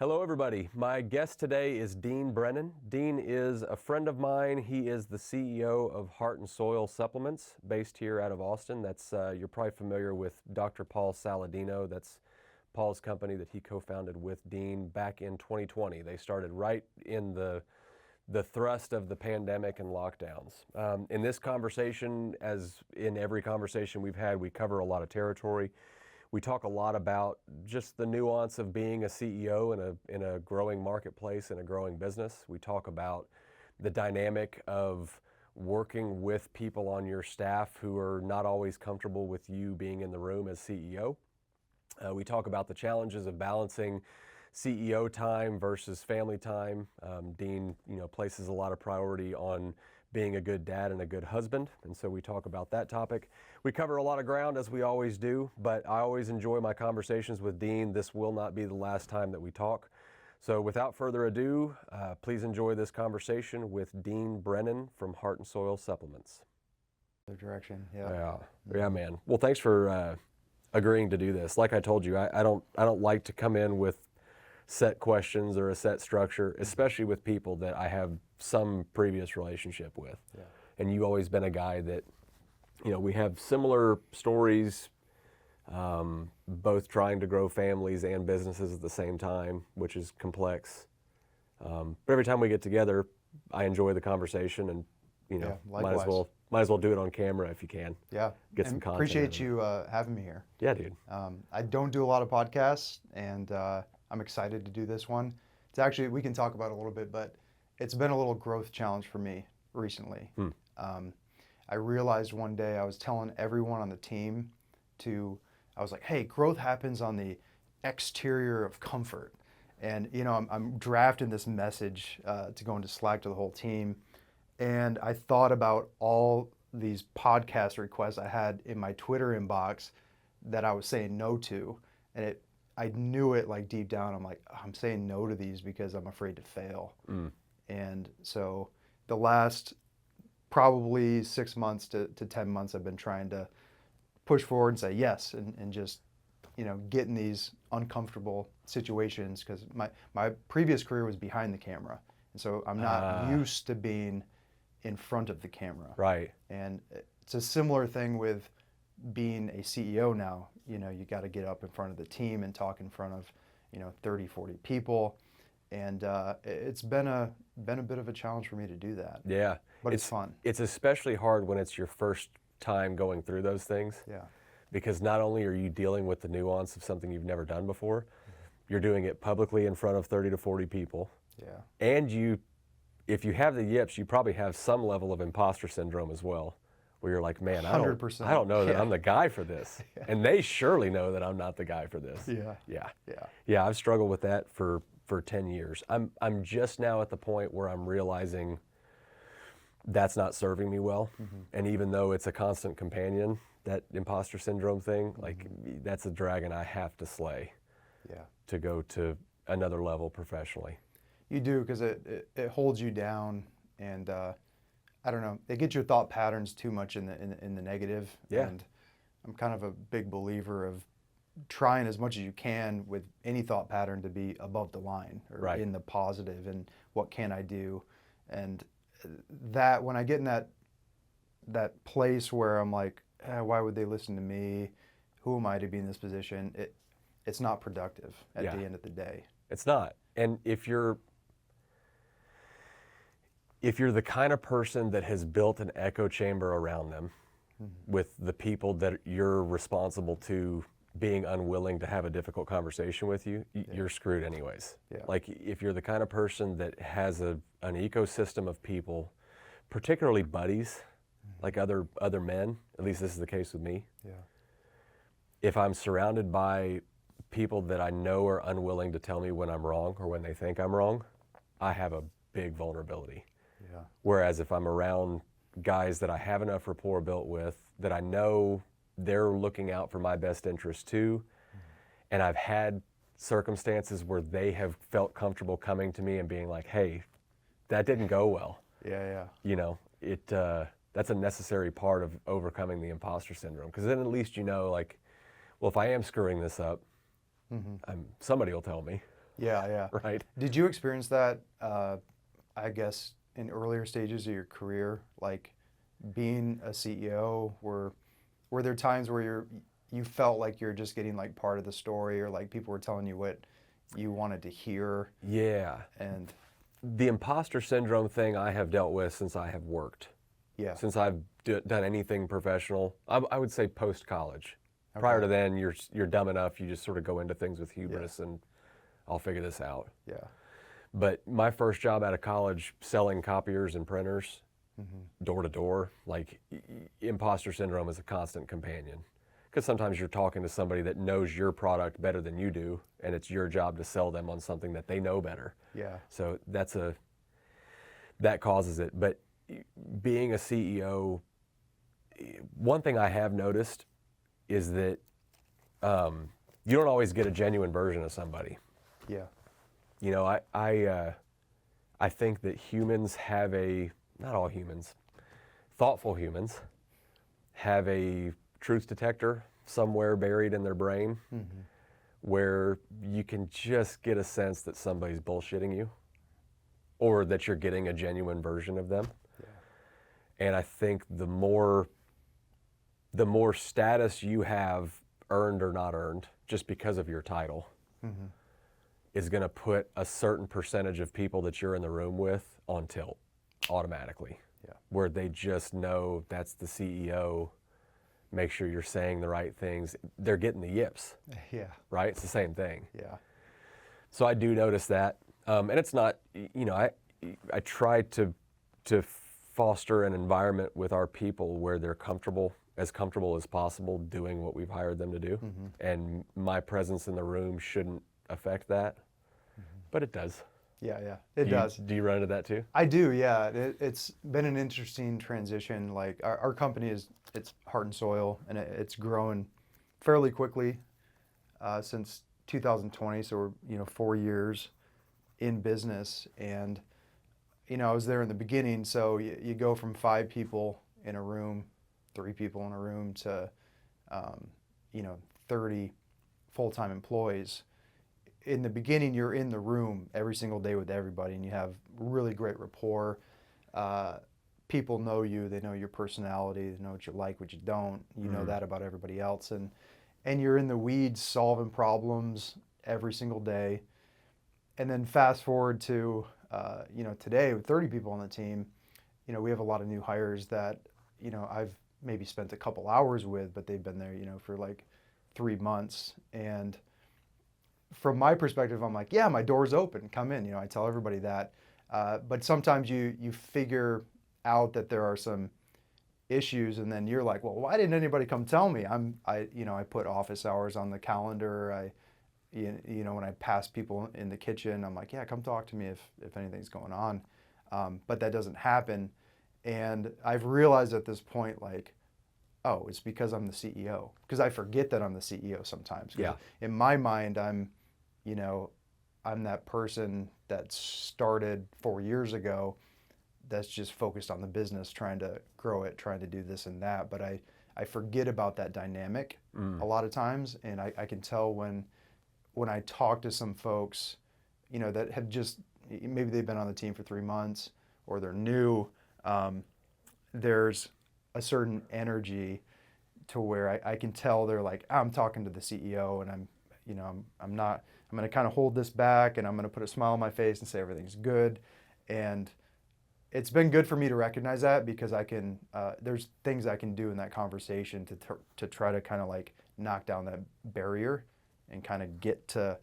Hello everybody. My guest today is Dean Brennan. Dean is a friend of mine. He is the CEO of Heart and Soil Supplements based here out of Austin. That's you're probably familiar with Dr. Paul Saladino. That's Paul's company that he co-founded with Dean back in 2020. They started right in the thrust of the pandemic and lockdowns. In this conversation, as in every conversation we've had, we cover a lot of territory. We talk a lot about just the nuance of being a CEO in a growing marketplace, in a growing business. We talk about the dynamic of working with people on your staff who are not always comfortable with you being in the room as CEO. We talk about the challenges of balancing CEO time versus family time. Dean, places a lot of priority on being a good dad and a good husband, and so we talk about that topic. We cover a lot of ground, as we always do, but I always enjoy my conversations with Dean. This will not be the last time that we talk. So without further ado, please enjoy this conversation with Dean Brennan from Heart and Soil Supplements. The direction, yeah. Yeah, man. Well, thanks for agreeing to do this. Like I told you, I don't like to come in with set questions or a set structure, especially with people that I have some previous relationship with. Yeah. And you've always been a guy that, we have similar stories, both trying to grow families and businesses at the same time, which is complex. But every time we get together, I enjoy the conversation, and might as well do it on camera if you can. Yeah, get some content. Appreciate you having me here. Yeah, dude. I don't do a lot of podcasts, and I'm excited to do this one. It's actually, we can talk about it a little bit, but it's been a little growth challenge for me recently. I realized one day, I was telling everyone on the team I was like, hey, growth happens on the exterior of comfort. And I'm drafting this message to go into Slack to the whole team. And I thought about all these podcast requests I had in my Twitter inbox that I was saying no to. And I knew it like deep down. I'm like, I'm saying no to these because I'm afraid to fail. And so the last probably 6 months to 10 months, I've been trying to push forward and say yes, and just, get in these uncomfortable situations, because my previous career was behind the camera. And so I'm not used to being in front of the camera. Right. And it's a similar thing with being a CEO now. You got to get up in front of the team and talk in front of 30, 40 people, and it's been a bit of a challenge for me to do that. Yeah, but it's fun. It's especially hard when it's your first time going through those things. Yeah, because not only are you dealing with the nuance of something you've never done before, you're doing it publicly in front of 30 to 40 people. Yeah, and if you have the yips, you probably have some level of imposter syndrome as well, where you're like, man, 100%. I don't know that I'm the guy for this. Yeah. And they surely know that I'm not the guy for this. Yeah, I've struggled with that for 10 years. I'm just now at the point where I'm realizing that's not serving me well. And even though it's a constant companion, that imposter syndrome thing, like that's a dragon I have to slay. Yeah. To go to another level professionally. You do, because it holds you down, and I don't know, it gets your thought patterns too much in the negative. Yeah. And I'm kind of a big believer of trying as much as you can with any thought pattern to be above the line, or right. in the positive, and what can I do? And that, when I get in that place where I'm like, why would they listen to me? Who am I to be in this position? It's not productive at the end of the day. It's not. And if you're the kind of person that has built an echo chamber around them with the people that you're responsible to being unwilling to have a difficult conversation with you, you're screwed anyways. Yeah. Like if you're the kind of person that has an ecosystem of people, particularly buddies, like other men, at least this is the case with me. Yeah. If I'm surrounded by people that I know are unwilling to tell me when I'm wrong or when they think I'm wrong, I have a big vulnerability. Yeah. Whereas if I'm around guys that I have enough rapport built with, that I know they're looking out for my best interest too, and I've had circumstances where they have felt comfortable coming to me and being like, hey, that didn't go well. Yeah. That's a necessary part of overcoming the imposter syndrome, because then at least like, well, if I am screwing this up, somebody will tell me. Yeah, yeah. right? Did you experience that, I guess, in earlier stages of your career, like being a CEO? Were there times where you felt like you're just getting like part of the story, or like people were telling you what you wanted to hear? Yeah. And The imposter syndrome thing I have dealt with since I have worked, yeah, since I've done anything professional. I would say post-college. Prior okay, to then, you're dumb enough, you just sort of go into things with yeah, hubris and I'll figure this out. yeah, But my first job out of college, selling copiers and printers, hmm, door to door, like imposter syndrome is a constant companion. Because sometimes you're talking to somebody that knows your product better than you do, and it's your job to sell them on something that they know better. yeah, So that causes it. But being a CEO, one thing I have noticed is that you don't always get a genuine version of somebody. yeah, You know, I think that humans have not all humans, thoughtful humans have a truth detector somewhere buried in their brain hmm, where you can just get a sense that somebody's bullshitting you or that you're getting a genuine version of them. yeah, And I think the more status you have, earned or not earned, just because of your title, hmm, is going to put a certain percentage of people that you're in the room with on tilt automatically. yeah, Where they just know that's the CEO, make sure you're saying the right things. They're getting the yips, yeah, right? It's the same thing. yeah, So I do notice that. And it's not, I try to foster an environment with our people where they're comfortable as possible doing what we've hired them to do. hmm, And my presence in the room shouldn't affect that, but it does. yeah, yeah. It does. Do you run into that too? I do, yeah. It's been an interesting transition. Like our company it's Heart and Soil, and it's grown fairly quickly since 2020. So we're 4 years in business, and I was there in the beginning. So you go from 5 people in a room, 3 people in a room to 30 full-time employees. In the beginning, you're in the room every single day with everybody, and you have really great rapport. People know you, they know your personality, they know what you like, what you don't. You know that about everybody else, and you're in the weeds solving problems every single day. And then fast forward to today with 30 people on the team. We have a lot of new hires that I've maybe spent a couple hours with, but they've been there for like 3 months. And from my perspective, I'm like, yeah, my door's open, come in. I tell everybody that. But sometimes you figure out that there are some issues, and then you're like, well, why didn't anybody come tell me? I put office hours on the calendar. When I pass people in the kitchen, I'm like, yeah, come talk to me if anything's going on. But that doesn't happen. And I've realized at this point, like, oh, it's because I'm the CEO. Because I forget that I'm the CEO sometimes. Yeah. In my mind, I'm that person that started 4 years ago that's just focused on the business, trying to grow it, trying to do this and that. But I forget about that dynamic a lot of times. And I can tell when I talk to some folks, that have just, maybe they've been on the team for 3 months or they're new, there's a certain energy to where I can tell they're like, I'm talking to the CEO, and I'm going to kind of hold this back, and I'm going to put a smile on my face and say everything's good. And it's been good for me to recognize that, because I can, there's things I can do in that conversation to try to kind of like knock down that barrier and kind of get to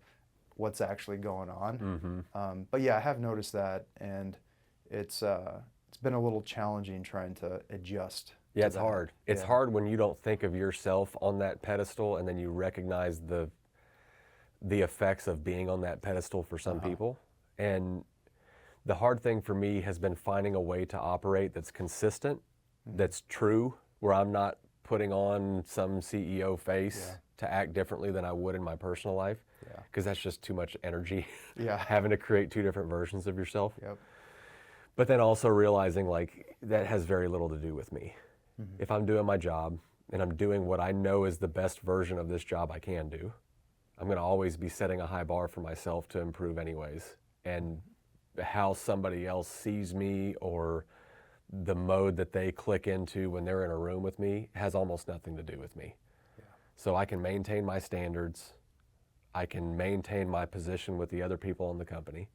what's actually going on. But yeah, I have noticed that, and it's been a little challenging trying to adjust. Yeah, it's hard. It's Yeah. hard when you don't think of yourself on that pedestal, and then you recognize the effects of being on that pedestal for some people. And the hard thing for me has been finding a way to operate that's consistent, that's true, where I'm not putting on some CEO face to act differently than I would in my personal life, because that's just too much energy, having to create 2 different versions of yourself. Yep. But then also realizing, like, that has very little to do with me. If I'm doing my job and I'm doing what I know is the best version of this job I can do, I'm going to always be setting a high bar for myself to improve anyways. And how somebody else sees me or the mode that they click into when they're in a room with me has almost nothing to do with me. Yeah. So I can maintain my standards. I can maintain my position with the other people in the company.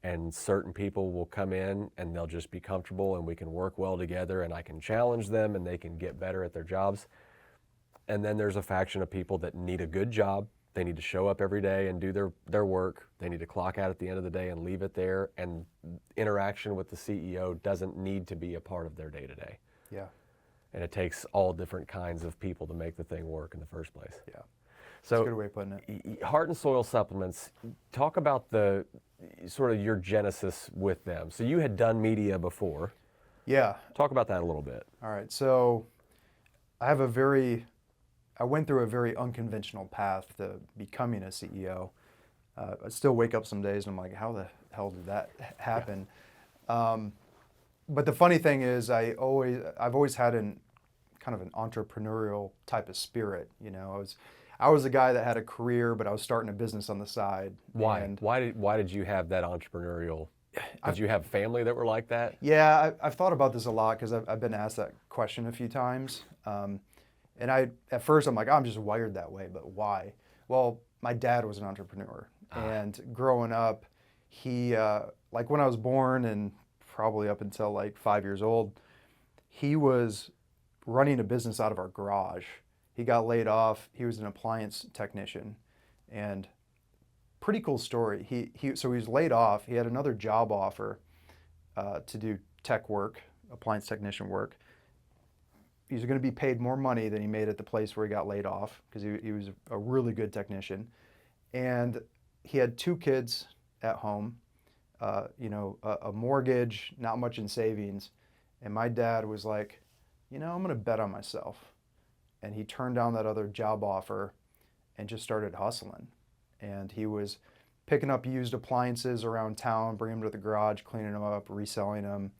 And certain people will come in and they'll just be comfortable and we can work well together and I can challenge them and they can get better at their jobs. And then there's a faction of people that need a good job. They need to show up every day and do their work. They need to clock out at the end of the day and leave it there. And interaction with the CEO doesn't need to be a part of their day-to-day. Yeah. And it takes all different kinds of people to make the thing work in the first place. Yeah. So, that's a good way of putting it. Heart and Soil Supplements, talk about the sort of your genesis with them. So you had done media before. Yeah. Talk about that a little bit. All right. So I went through a very unconventional path to becoming a CEO. I still wake up some days and I'm like, how the hell did that happen? Yeah. But the funny thing is I've always had kind of an entrepreneurial type of spirit. You know, I was a guy that had a career, but I was starting a business on the side. Why? And Why did you have that entrepreneurial? Did you have family that were like that? Yeah, I've thought about this a lot because I've been asked that question a few times. And at first I'm like, I'm just wired that way, but why? Well, my dad was an entrepreneur. And growing up, he, like when I was born and probably up until like 5 years old, he was running a business out of our garage. He got laid off. He was an appliance technician. And pretty cool story. So he was laid off. He had another job offer to do tech work, appliance technician work. He was going to be paid more money than he made at the place where he got laid off because he was a really good technician. And he had 2 kids at home, a mortgage, not much in savings. And my dad was like, I'm going to bet on myself. And he turned down that other job offer and just started hustling. And he was picking up used appliances around town, bringing them to the garage, cleaning them up, reselling them,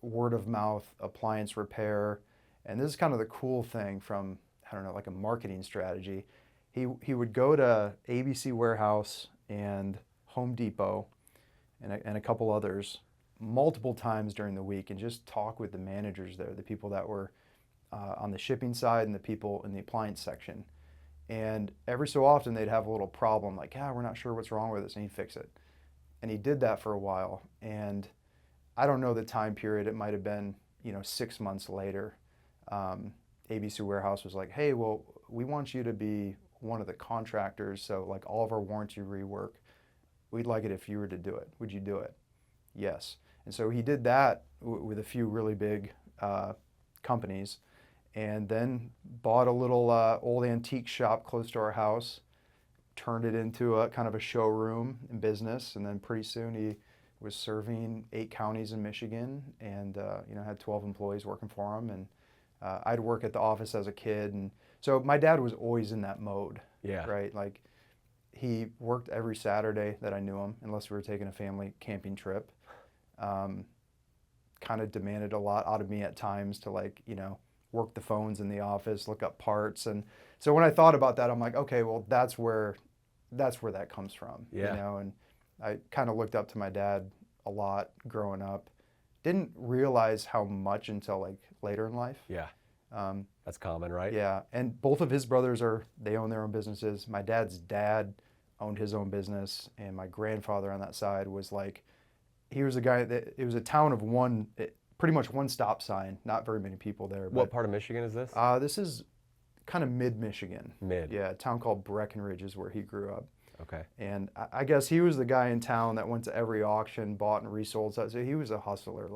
word of mouth, appliance repair. And this is kind of the cool thing from, I don't know, like a marketing strategy. He would go to ABC Warehouse and Home Depot and a couple others multiple times during the week and just talk with the managers there, the people that were on the shipping side and the people in the appliance section. And every so often they'd have a little problem like, we're not sure what's wrong with this, and he'd fix it. And he did that for a while. And I don't know the time period, it might have been 6 months later. ABC Warehouse was like, hey, well, we want you to be one of the contractors, so like all of our warranty rework, we'd like it if you were to do it. Would you do it? Yes. And so he did that with a few really big companies, and then bought a little old antique shop close to our house, turned it into a kind of a showroom and business, and then pretty soon he was serving 8 counties in Michigan and had 12 employees working for him. And I'd work at the office as a kid, and so my dad was always in that mode. Yeah. Right. Like he worked every Saturday that I knew him, unless we were taking a family camping trip. Kind of demanded a lot out of me at times to work the phones in the office, look up parts. And so when I thought about that, I'm like, okay, well, that's where that comes from. Yeah. And I kind of looked up to my dad a lot growing up. Didn't realize how much until later in life. Yeah. That's common, right? Yeah. And both of his brothers they own their own businesses. My dad's dad owned his own business, and my grandfather on that side was he was a guy that, it was a town of pretty much one stop sign, not very many people there. What part of Michigan is this? This is kind of mid-Michigan. Mid. Yeah, a town called Breckenridge is where he grew up. Okay. And I guess he was the guy in town that went to every auction, bought and resold stuff. So he was a hustler.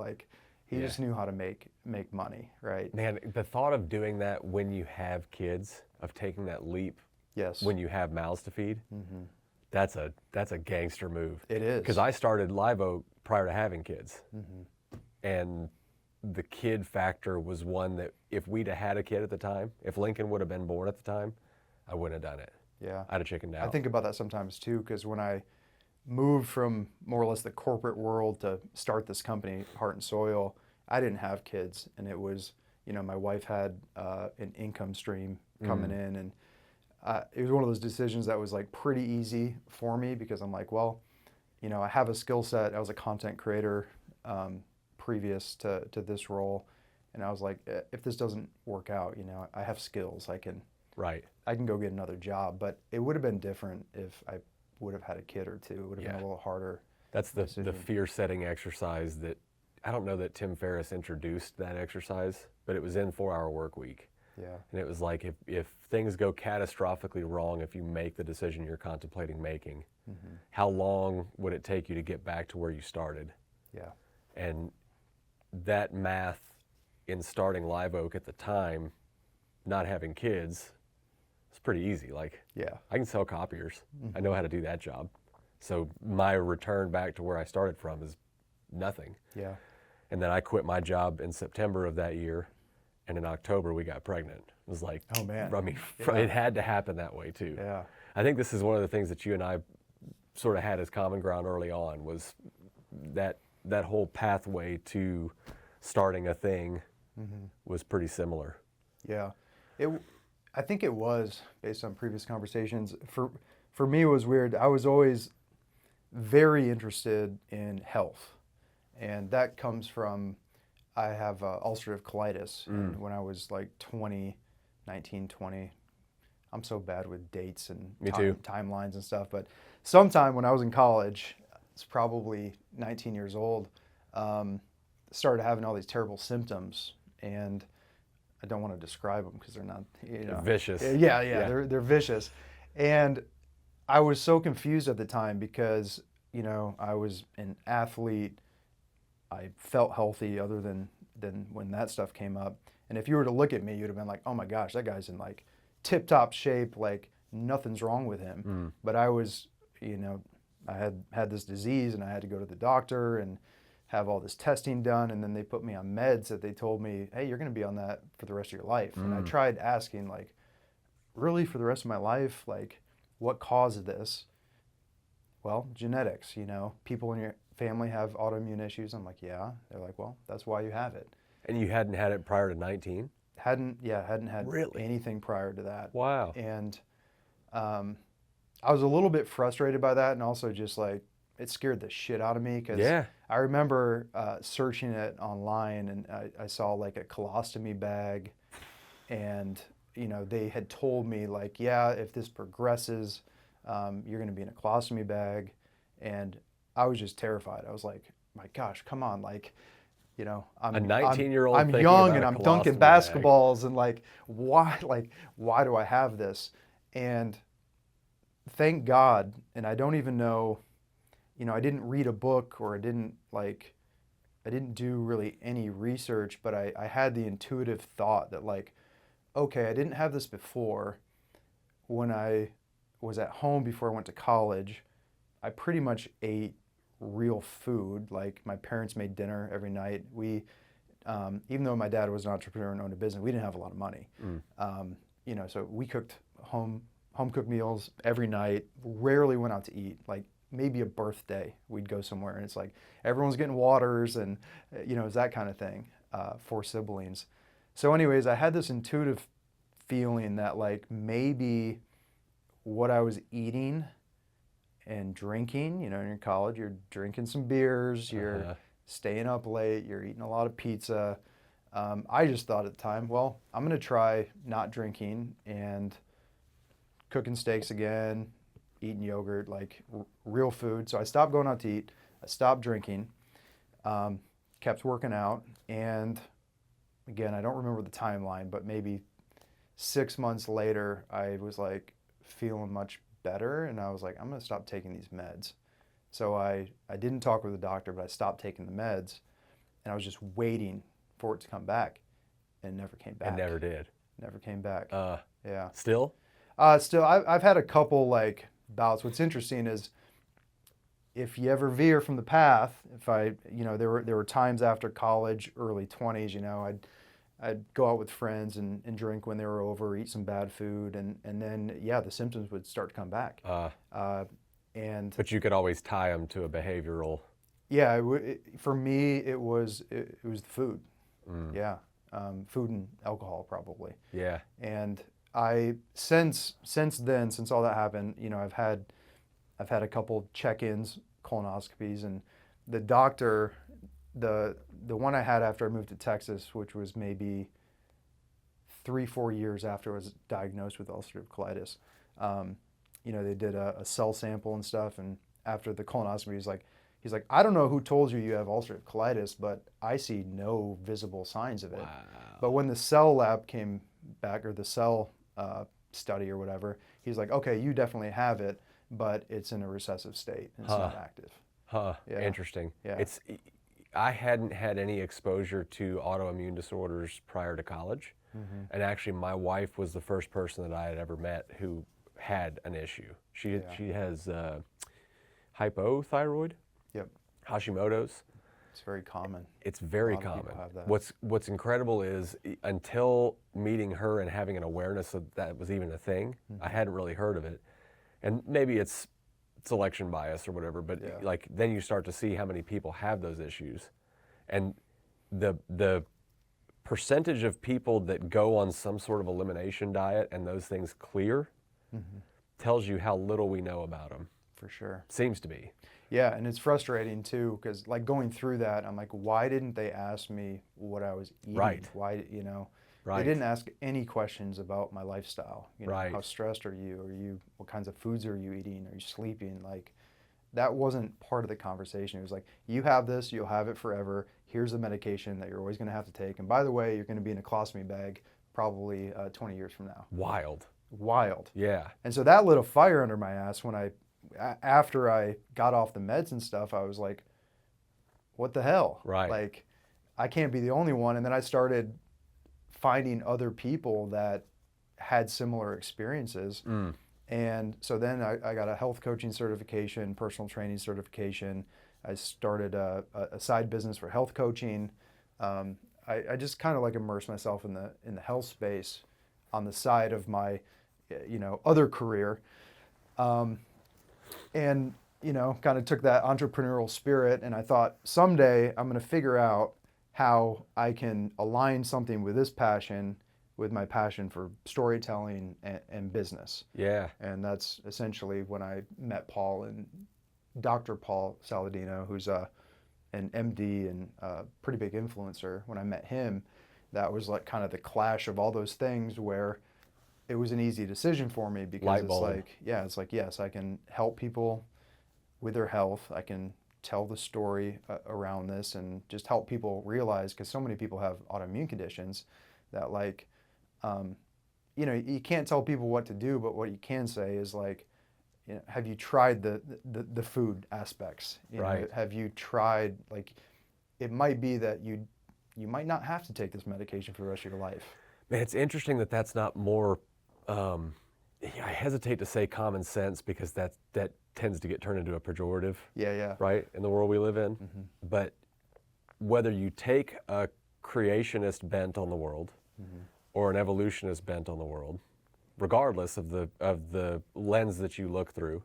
He just knew how to make money, right? Man, the thought of doing that when you have kids, of taking that leap Yes. when you have mouths to feed, Mm-hmm. that's a gangster move. It is. Because I started Live Oak prior to having kids. Mm-hmm. And the kid factor was one that if we'd have had a kid at the time, if Lincoln would have been born at the time, I wouldn't have done it. Yeah. I'd have chickened out. I think about that sometimes too, because when I moved from more or less the corporate world to start this company, Heart and Soil, I didn't have kids, and it was, my wife had an income stream coming in, and it was one of those decisions that was like pretty easy for me because I'm like, well, I have a skill set. I was a content creator previous to this role. And I was like, if this doesn't work out, I have skills. I can go get another job. But it would have been different if I would have had a kid or two. It would have been a little harder. That's the fear-setting exercise that, I don't know that Tim Ferriss introduced that exercise, but it was in 4-Hour Work Week. Yeah. And it was like, if things go catastrophically wrong, if you make the decision you're contemplating making, how long would it take you to get back to where you started? Yeah. And that math in starting Live Oak at the time, not having kids, it's pretty easy. Like, I can sell copiers. I know how to do that job. So my return back to where I started from is nothing. Yeah. And then I quit my job in September of that year, and in October we got pregnant. It was like, oh man, I mean, it had to happen that way too. Yeah. I think this is one of the things that you and I sort of had as common ground early on, was that whole pathway to starting a thing was pretty similar. Yeah. I think it was, based on previous conversations. For me, it was weird. I was always very interested in health. And that comes from, I have ulcerative colitis. And when I was like 19, 20, I'm so bad with dates and timelines and stuff. But sometime when I was in college, it's probably 19 years old, started having all these terrible symptoms. And I don't want to describe them because they're not, They're vicious. Yeah. They're vicious. And I was so confused at the time because, I was an athlete. I felt healthy other than when that stuff came up. And if you were to look at me, you'd have been like, oh my gosh, that guy's in like tip-top shape, like nothing's wrong with him. But I was, I had this disease and I had to go to the doctor and have all this testing done. And then they put me on meds that they told me, hey, you're going to be on that for the rest of your life. And I tried asking, like, really, for the rest of my life? Like, what caused this? Well, genetics, people in your family have autoimmune issues. I'm like, yeah. They're like, well, that's why you have it. And you hadn't had it prior to 19? Hadn't had anything prior to that. Wow. And I was a little bit frustrated by that, and also just like, it scared the shit out of me because I remember searching it online, and I saw like a colostomy bag, and they had told me like, if this progresses, you're going to be in a colostomy bag. And I was just terrified. I was like, my gosh, come on. Like, I'm a 19-year-old. I'm young and I'm dunking basketballs and like, why do I have this? And thank God. And I don't even know, I didn't read a book, or I didn't do really any research, but I had the intuitive thought that like, okay, I didn't have this before. When I was at home before I went to college, I pretty much ate real food. Like, my parents made dinner every night. We, even though my dad was an entrepreneur and owned a business, we didn't have a lot of money. So we cooked home cooked meals every night. Rarely went out to eat. Like, maybe a birthday, we'd go somewhere, and it's like everyone's getting waters, and it's that kind of thing. 4 siblings. So anyways, I had this intuitive feeling that like maybe what I was eating and drinking, in college, you're drinking some beers, you're staying up late, you're eating a lot of pizza. I just thought at the time, well, I'm going to try not drinking and cooking steaks again, eating yogurt, like real food. So I stopped going out to eat. I stopped drinking, kept working out. And again, I don't remember the timeline, but maybe 6 months later, I was like feeling much better. And I was like, I'm going to stop taking these meds. So I didn't talk with the doctor, but I stopped taking the meds. And I was just waiting for it to come back. And it never came back. It never did. Never came back. Yeah. Still? Still, I've had a couple like bouts. What's interesting is if you ever veer from the path, there were times after college, early 20s, I'd go out with friends and drink when they were over, eat some bad food, and then the symptoms would start to come back. But you could always tie them to a behavioral. Yeah, for me it was the food. Yeah, food and alcohol probably. Yeah. And since then, since all that happened, I've had a couple check-ins, colonoscopies, and the doctor, the one I had after I moved to Texas, which was maybe 3-4 years after I was diagnosed with ulcerative colitis. They did a cell sample and stuff, and after the colonoscopy, he's like, I don't know who told you you have ulcerative colitis, but I see no visible signs of it. Wow. But when the cell lab came back, or the cell study or whatever, he's like, okay, you definitely have it, but it's in a recessive state. It's not active. Yeah. Interesting. Yeah. I hadn't had any exposure to autoimmune disorders prior to college. Mm-hmm. And actually, my wife was the first person that I had ever met who had an issue. She has hypothyroid, Yep. Hashimoto's. It's very common. It's very A lot of common. people have that. What's incredible is until meeting her and having an awareness of that was even a thing, I hadn't really heard of it. And maybe it's selection bias or whatever, but like then you start to see how many people have those issues, and the percentage of people that go on some sort of elimination diet and those things clear tells you how little we know about them. For sure. Seems to be. Yeah, and it's frustrating too, because like going through that, I'm like, why didn't they ask me what I was eating? Right. Why, Right. They didn't ask any questions about my lifestyle. Right. How stressed are you? What kinds of foods are you eating? Are you sleeping? Like, that wasn't part of the conversation. It was like, you have this, you'll have it forever. Here's the medication that you're always going to have to take. And by the way, you're going to be in a colostomy bag probably 20 years from now. Wild. Yeah. And so that lit a fire under my ass when after I got off the meds and stuff, I was like, what the hell? Right. Like, I can't be the only one. And then I started finding other people that had similar experiences. And so then I got a health coaching certification, personal training certification. I started a side business for health coaching. I just kind of like immersed myself in the health space on the side of my, other career. And, kind of took that entrepreneurial spirit, and I thought someday I'm going to figure out how I can align something with this passion with my passion for storytelling and business. Yeah. And that's essentially when I met Paul, and Dr. Paul Saladino, who's an MD and a pretty big influencer. When I met him, that was like kind of the clash of all those things where it was an easy decision for me, because it's like, yes, I can help people with their health. I can tell the story around this and just help people realize, because so many people have autoimmune conditions that you can't tell people what to do, but what you can say is like, have you tried the food aspects? Right. Have you tried, like, it might be that you might not have to take this medication for the rest of your life. Man, it's interesting that that's not more, I hesitate to say common sense, because that tends to get turned into a pejorative. Yeah. Right, in the world we live in. But whether you take a creationist bent on the world or an evolutionist bent on the world, regardless of the lens that you look through,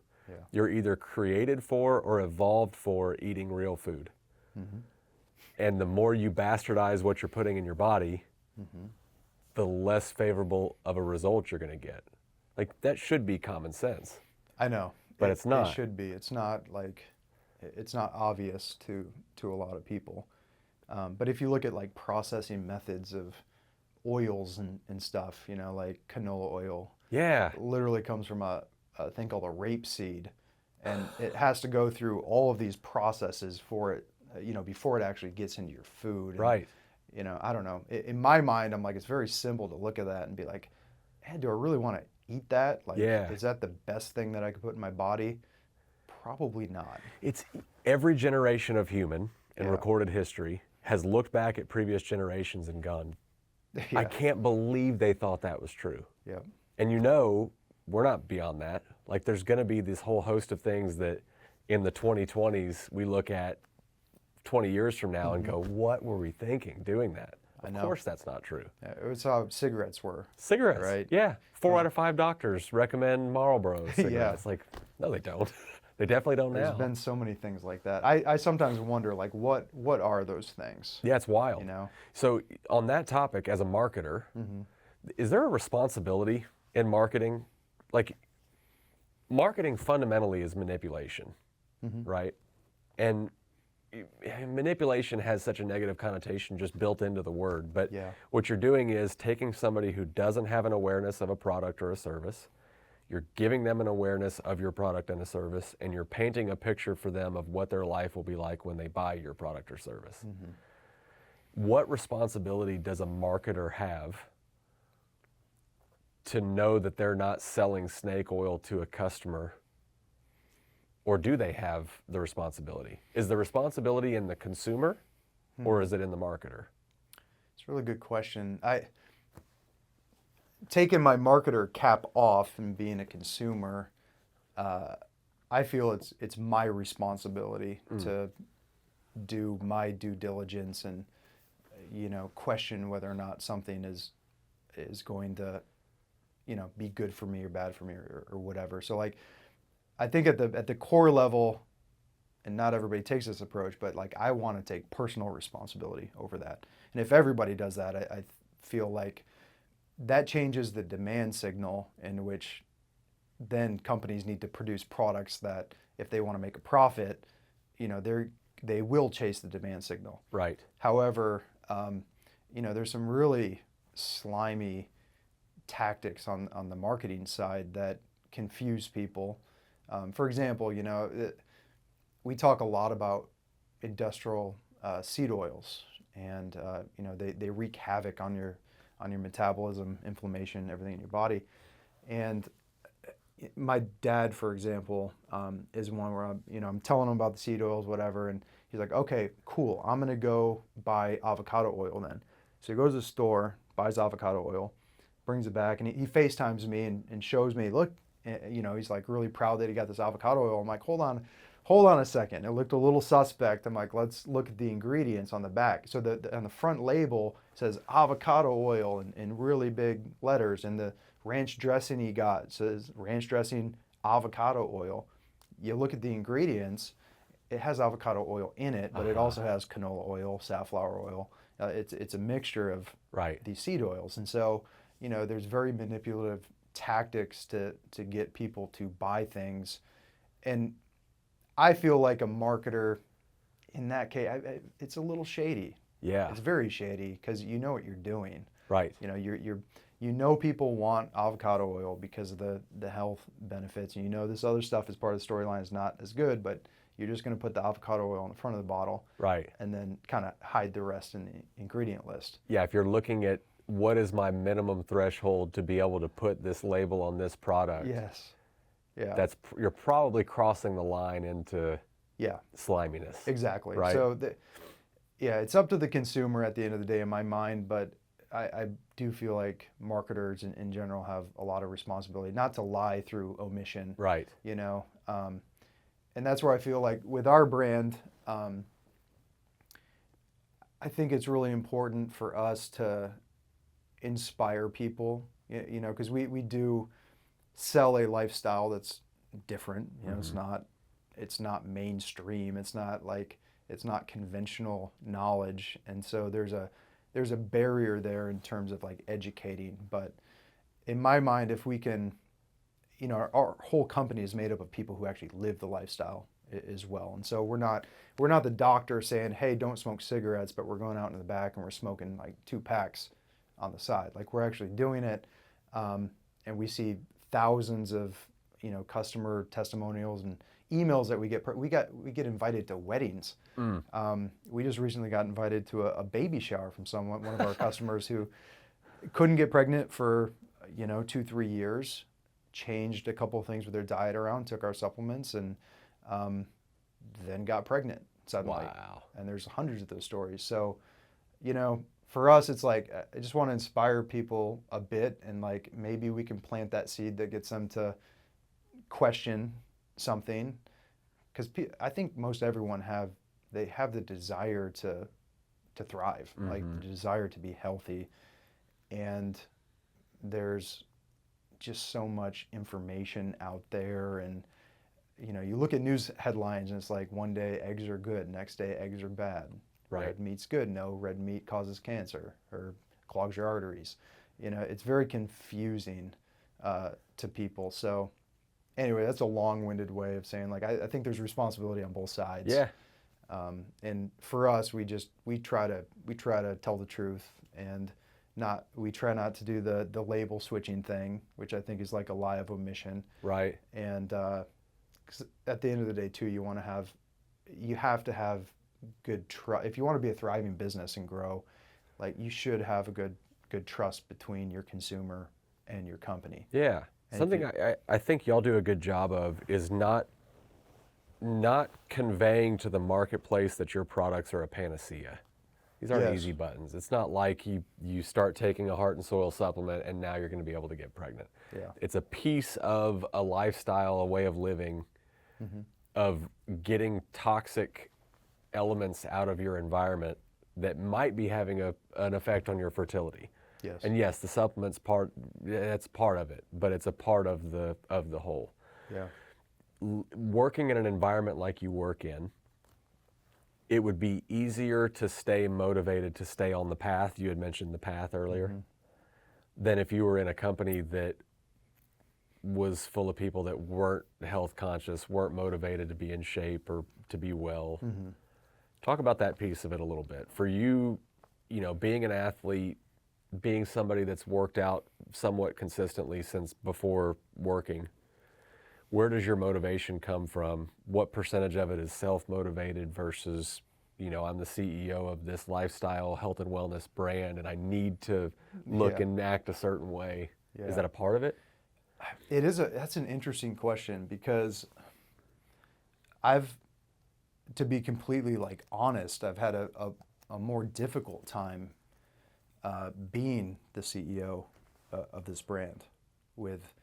you're either created for or evolved for eating real food. And the more you bastardize what you're putting in your body, the less favorable of a result you're going to get. Like, that should be common sense. I know. But it's not. It should be. It's not obvious to a lot of people. But if you look at like processing methods of oils and stuff, like canola oil. Yeah. Literally comes from a thing called a rapeseed, and it has to go through all of these processes for it, before it actually gets into your food. And, Right. I don't know. In my mind, I'm like, it's very simple to look at that and be like, hey, do I really want to eat that? Like, is that the best thing that I could put in my body? Probably not. It's every generation of human in recorded history has looked back at previous generations and gone, I can't believe they thought that was true. Yep. And we're not beyond that. Like, there's going to be this whole host of things that in the 2020s we look at 20 years from now and go, what were we thinking doing that? Of course that's not true. Yeah, it was how cigarettes were. Cigarettes, right? Yeah. 4 out of 5 doctors recommend Marlboro cigarettes. Like, no, they don't. They definitely don't now. There's been so many things like that. I sometimes wonder, like, what are those things? Yeah, it's wild. You know? So on that topic, as a marketer, is there a responsibility in marketing, like marketing fundamentally is manipulation, right? And manipulation has such a negative connotation just built into the word, but Yeah. what you're doing is taking somebody who doesn't have an awareness of a product or a service, you're giving them an awareness of your product and a service, and you're painting a picture for them of what their life will be like when they buy your product or service. What responsibility does a marketer have to know that they're not selling snake oil to a customer? Or do they have the responsibility? Is the responsibility in the consumer or is it in the marketer? It's a really good question. Taking my marketer cap off and being a consumer, I feel it's my responsibility to do my due diligence and question whether or not something is going to be good for me or bad for me or whatever. So like I think at the core level, and not everybody takes this approach, but like I want to take personal responsibility over that. And if everybody does that, I feel like that changes the demand signal in which then companies need to produce products that if they want to make a profit, they will chase the demand signal. Right. However, there's some really slimy tactics on the marketing side that confuse people. For example, we talk a lot about industrial seed oils, and they wreak havoc on your metabolism, inflammation, everything in your body. And my dad, for example, is one where I'm telling him about the seed oils, whatever, and he's like, okay, cool, I'm gonna go buy avocado oil then. So he goes to the store, buys avocado oil, brings it back, and he FaceTimes me and shows me, look, he's like really proud that he got this avocado oil. I'm like, hold on a second. It looked a little suspect. I'm like, let's look at the ingredients on the back. So on the front label says avocado oil in really big letters, and the ranch dressing he got says ranch dressing avocado oil. You look at the ingredients, it has avocado oil in it, but it also has canola oil, safflower oil. It's a mixture of these seed oils. And so, there's very manipulative tactics to get people to buy things. And I feel like a marketer in that case, it's a little shady. Yeah. It's very shady because you know what you're doing. Right. People want avocado oil because of the health benefits, and this other stuff as part of the storyline is not as good, but you're just going to put the avocado oil in the front of the bottle. Right. And then kind of hide the rest in the ingredient list. Yeah, if you're looking at what is my minimum threshold to be able to put this label on this product. Yes. Yeah. You're probably crossing the line into sliminess. Exactly. Right? So it's up to the consumer at the end of the day in my mind, but I do feel like marketers in general have a lot of responsibility not to lie through omission. Right. And that's where I feel like with our brand, I think it's really important for us to inspire people, because we do sell a lifestyle that's different. It's not mainstream. It's not conventional knowledge, and so there's a barrier there in terms of like educating. But in my mind, if we can, our whole company is made up of people who actually live the lifestyle as well. And so we're not the doctor saying, hey, don't smoke cigarettes, but we're going out in the back and we're smoking like 2 packs on the side. Like we're actually doing it, and we see thousands of customer testimonials and emails that we get. We get invited to weddings. We just recently got invited to a baby shower from one of our customers who couldn't get pregnant for 2-3 years, changed a couple of things with their diet around, took our supplements, and then got pregnant suddenly. Wow. And there's hundreds of those stories. So, for us, it's like I just want to inspire people a bit, and like maybe we can plant that seed that gets them to question something, because I think most everyone have the desire to thrive, like the desire to be healthy, and there's just so much information out there. And you look at news headlines and it's like one day eggs are good, next day eggs are bad. Right. Red meat's good. No, red meat causes cancer or clogs your arteries. It's very confusing. to people. So anyway, that's a long-winded way of saying, like, I think there's responsibility on both sides. Yeah. And for us, we try to tell the truth, and we try not to do the label switching thing, which I think is like a lie of omission. Right. And 'cause at the end of the day, too, you have to have good trust. If you want to be a thriving business and grow, like, you should have a good trust between your consumer and your company. Yeah. And Something I think y'all do a good job of is not conveying to the marketplace that your products are a panacea. These aren't Yes. easy buttons. It's not like you start taking a Heart and Soil supplement and now you're going to be able to get pregnant. Yeah. It's a piece of a lifestyle, a way of living, of getting toxic elements out of your environment that might be having an effect on your fertility. Yes. And yes, the supplement's that's part of it, but it's a part of the whole. Yeah. Working in an environment like you work in, it would be easier to stay motivated, to stay on the path. You had mentioned the path earlier, than if you were in a company that was full of people that weren't health conscious, weren't motivated to be in shape or to be well. Talk about that piece of it a little bit. For you, being an athlete, being somebody that's worked out somewhat consistently since before working, where does your motivation come from? What percentage of it is self-motivated versus, I'm the CEO of this lifestyle health and wellness brand and I need to look and act a certain way? Yeah. Is that a part of it? That's an interesting question, because to be completely honest, I've had a more difficult time being the CEO of this brand, with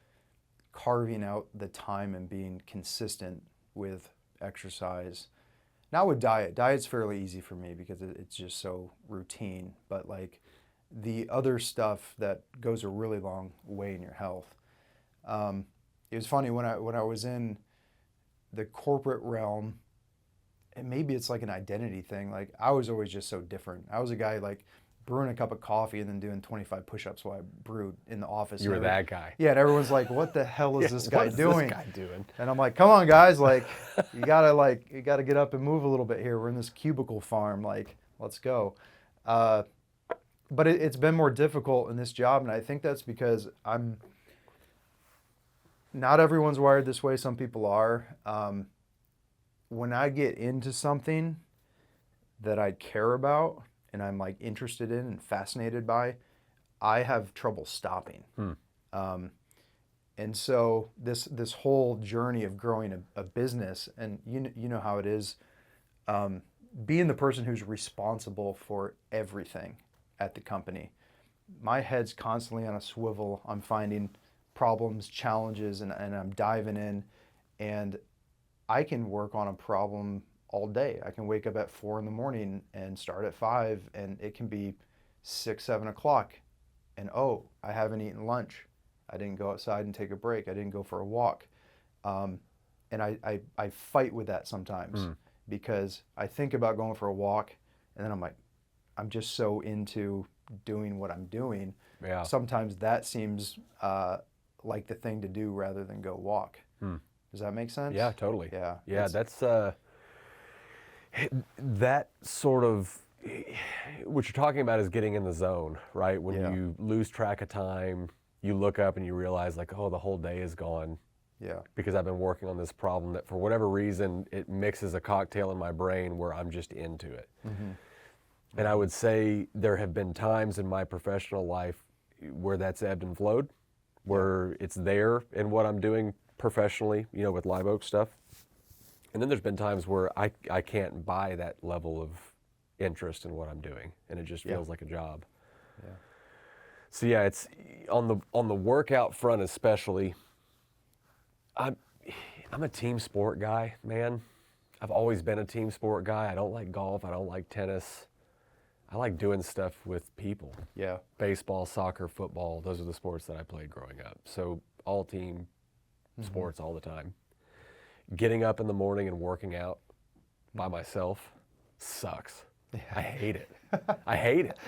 carving out the time and being consistent with exercise. Not with diet. Diet's fairly easy for me because it's just so routine, but the other stuff that goes a really long way in your health. It was funny when I was in the corporate realm, and maybe it's like an identity thing. I was always just so different. I was a guy brewing a cup of coffee and then doing 25 push-ups while I brewed in the office. You were that guy. Yeah, and everyone's like, "What the hell is this guy doing?" What is this guy doing? And I'm like, "Come on, guys! You gotta get up and move a little bit here. We're in this cubicle farm. Let's go." But it's been more difficult in this job, and I think that's because not everyone's wired this way. Some people are. When I get into something that I care about and I'm interested in and fascinated by, I have trouble stopping. And so this whole journey of growing a business, and you know how it is, being the person who's responsible for everything at the company. My head's constantly on a swivel. I'm finding problems, challenges, and I'm diving in, and I can work on a problem all day. I can wake up at 4 a.m. and start at 5, and it can be 6, 7 o'clock, and I haven't eaten lunch. I didn't go outside and take a break. I didn't go for a walk. And I fight with that sometimes, because I think about going for a walk, and then I'm like, I'm just so into doing what I'm doing. Yeah. Sometimes that seems like the thing to do rather than go walk. Does that make sense? Yeah, totally. Yeah. Yeah, that's that sort of what you're talking about is getting in the zone, right? When you lose track of time, you look up and you realize the whole day is gone. Yeah. Because I've been working on this problem that for whatever reason it mixes a cocktail in my brain where I'm just into it. And I would say there have been times in my professional life where that's ebbed and flowed, where it's there in what I'm doing professionally, with Live Oak stuff. And then there's been times where I can't buy that level of interest in what I'm doing, and it just feels like a job. Yeah. So yeah, it's on the workout front especially. I'm a team sport guy, man. I've always been a team sport guy. I don't like golf. I don't like tennis. I like doing stuff with people. Yeah. Baseball, soccer, football, those are the sports that I played growing up. So all team sports all the time. Getting up in the morning and working out by myself sucks. I hate it. I hate it.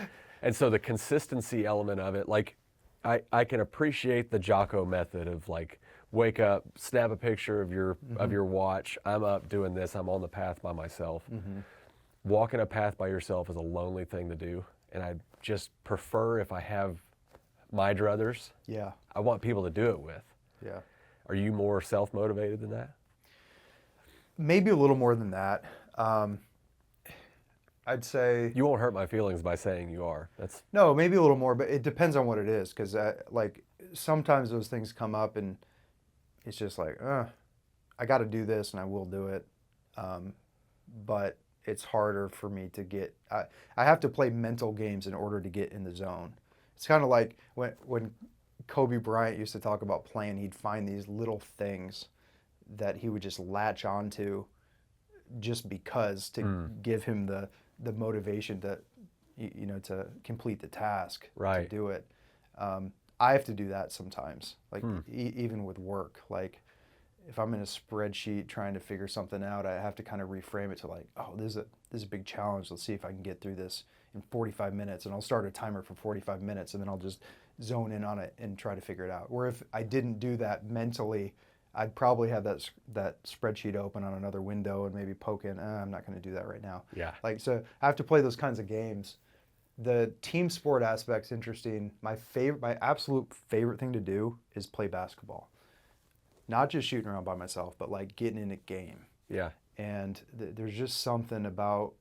And so the consistency element of it, I can appreciate the Jocko method of like wake up, snap a picture of your watch. I'm up doing this. I'm on the path by myself. Walking a path by yourself is a lonely thing to do, and I just prefer if I have my druthers. Yeah. I want people to do it with. Yeah. Are you more self-motivated than that? Maybe a little more than that. I'd say You won't hurt my feelings by saying you are. That's no, maybe a little more, but it depends on what it is. Because like sometimes those things come up and it's just like, I got to do this and I will do it. But it's harder for me to get. I have to play mental games in order to get in the zone. It's kind of like when Kobe Bryant used to talk about playing, he'd find these little things that he would just latch onto just because to give him the motivation to, to complete the task, right. to do it. I have to do that sometimes, like even with work. Like if I'm in a spreadsheet trying to figure something out, I have to kind of reframe it to like, oh, this is a big challenge. Let's see if I can get through this in 45 minutes. And I'll start a timer for 45 minutes and then I'll just zone in on it and try to figure it out. Where if I didn't do that mentally, I'd probably have that spreadsheet open on another window and maybe poke in, I'm not going to do that right now. Yeah. Like, so I have to play those kinds of games. The team sport aspect's interesting. My absolute favorite thing to do is play basketball. Not just shooting around by myself, but like getting in a game. Yeah. And there's just something about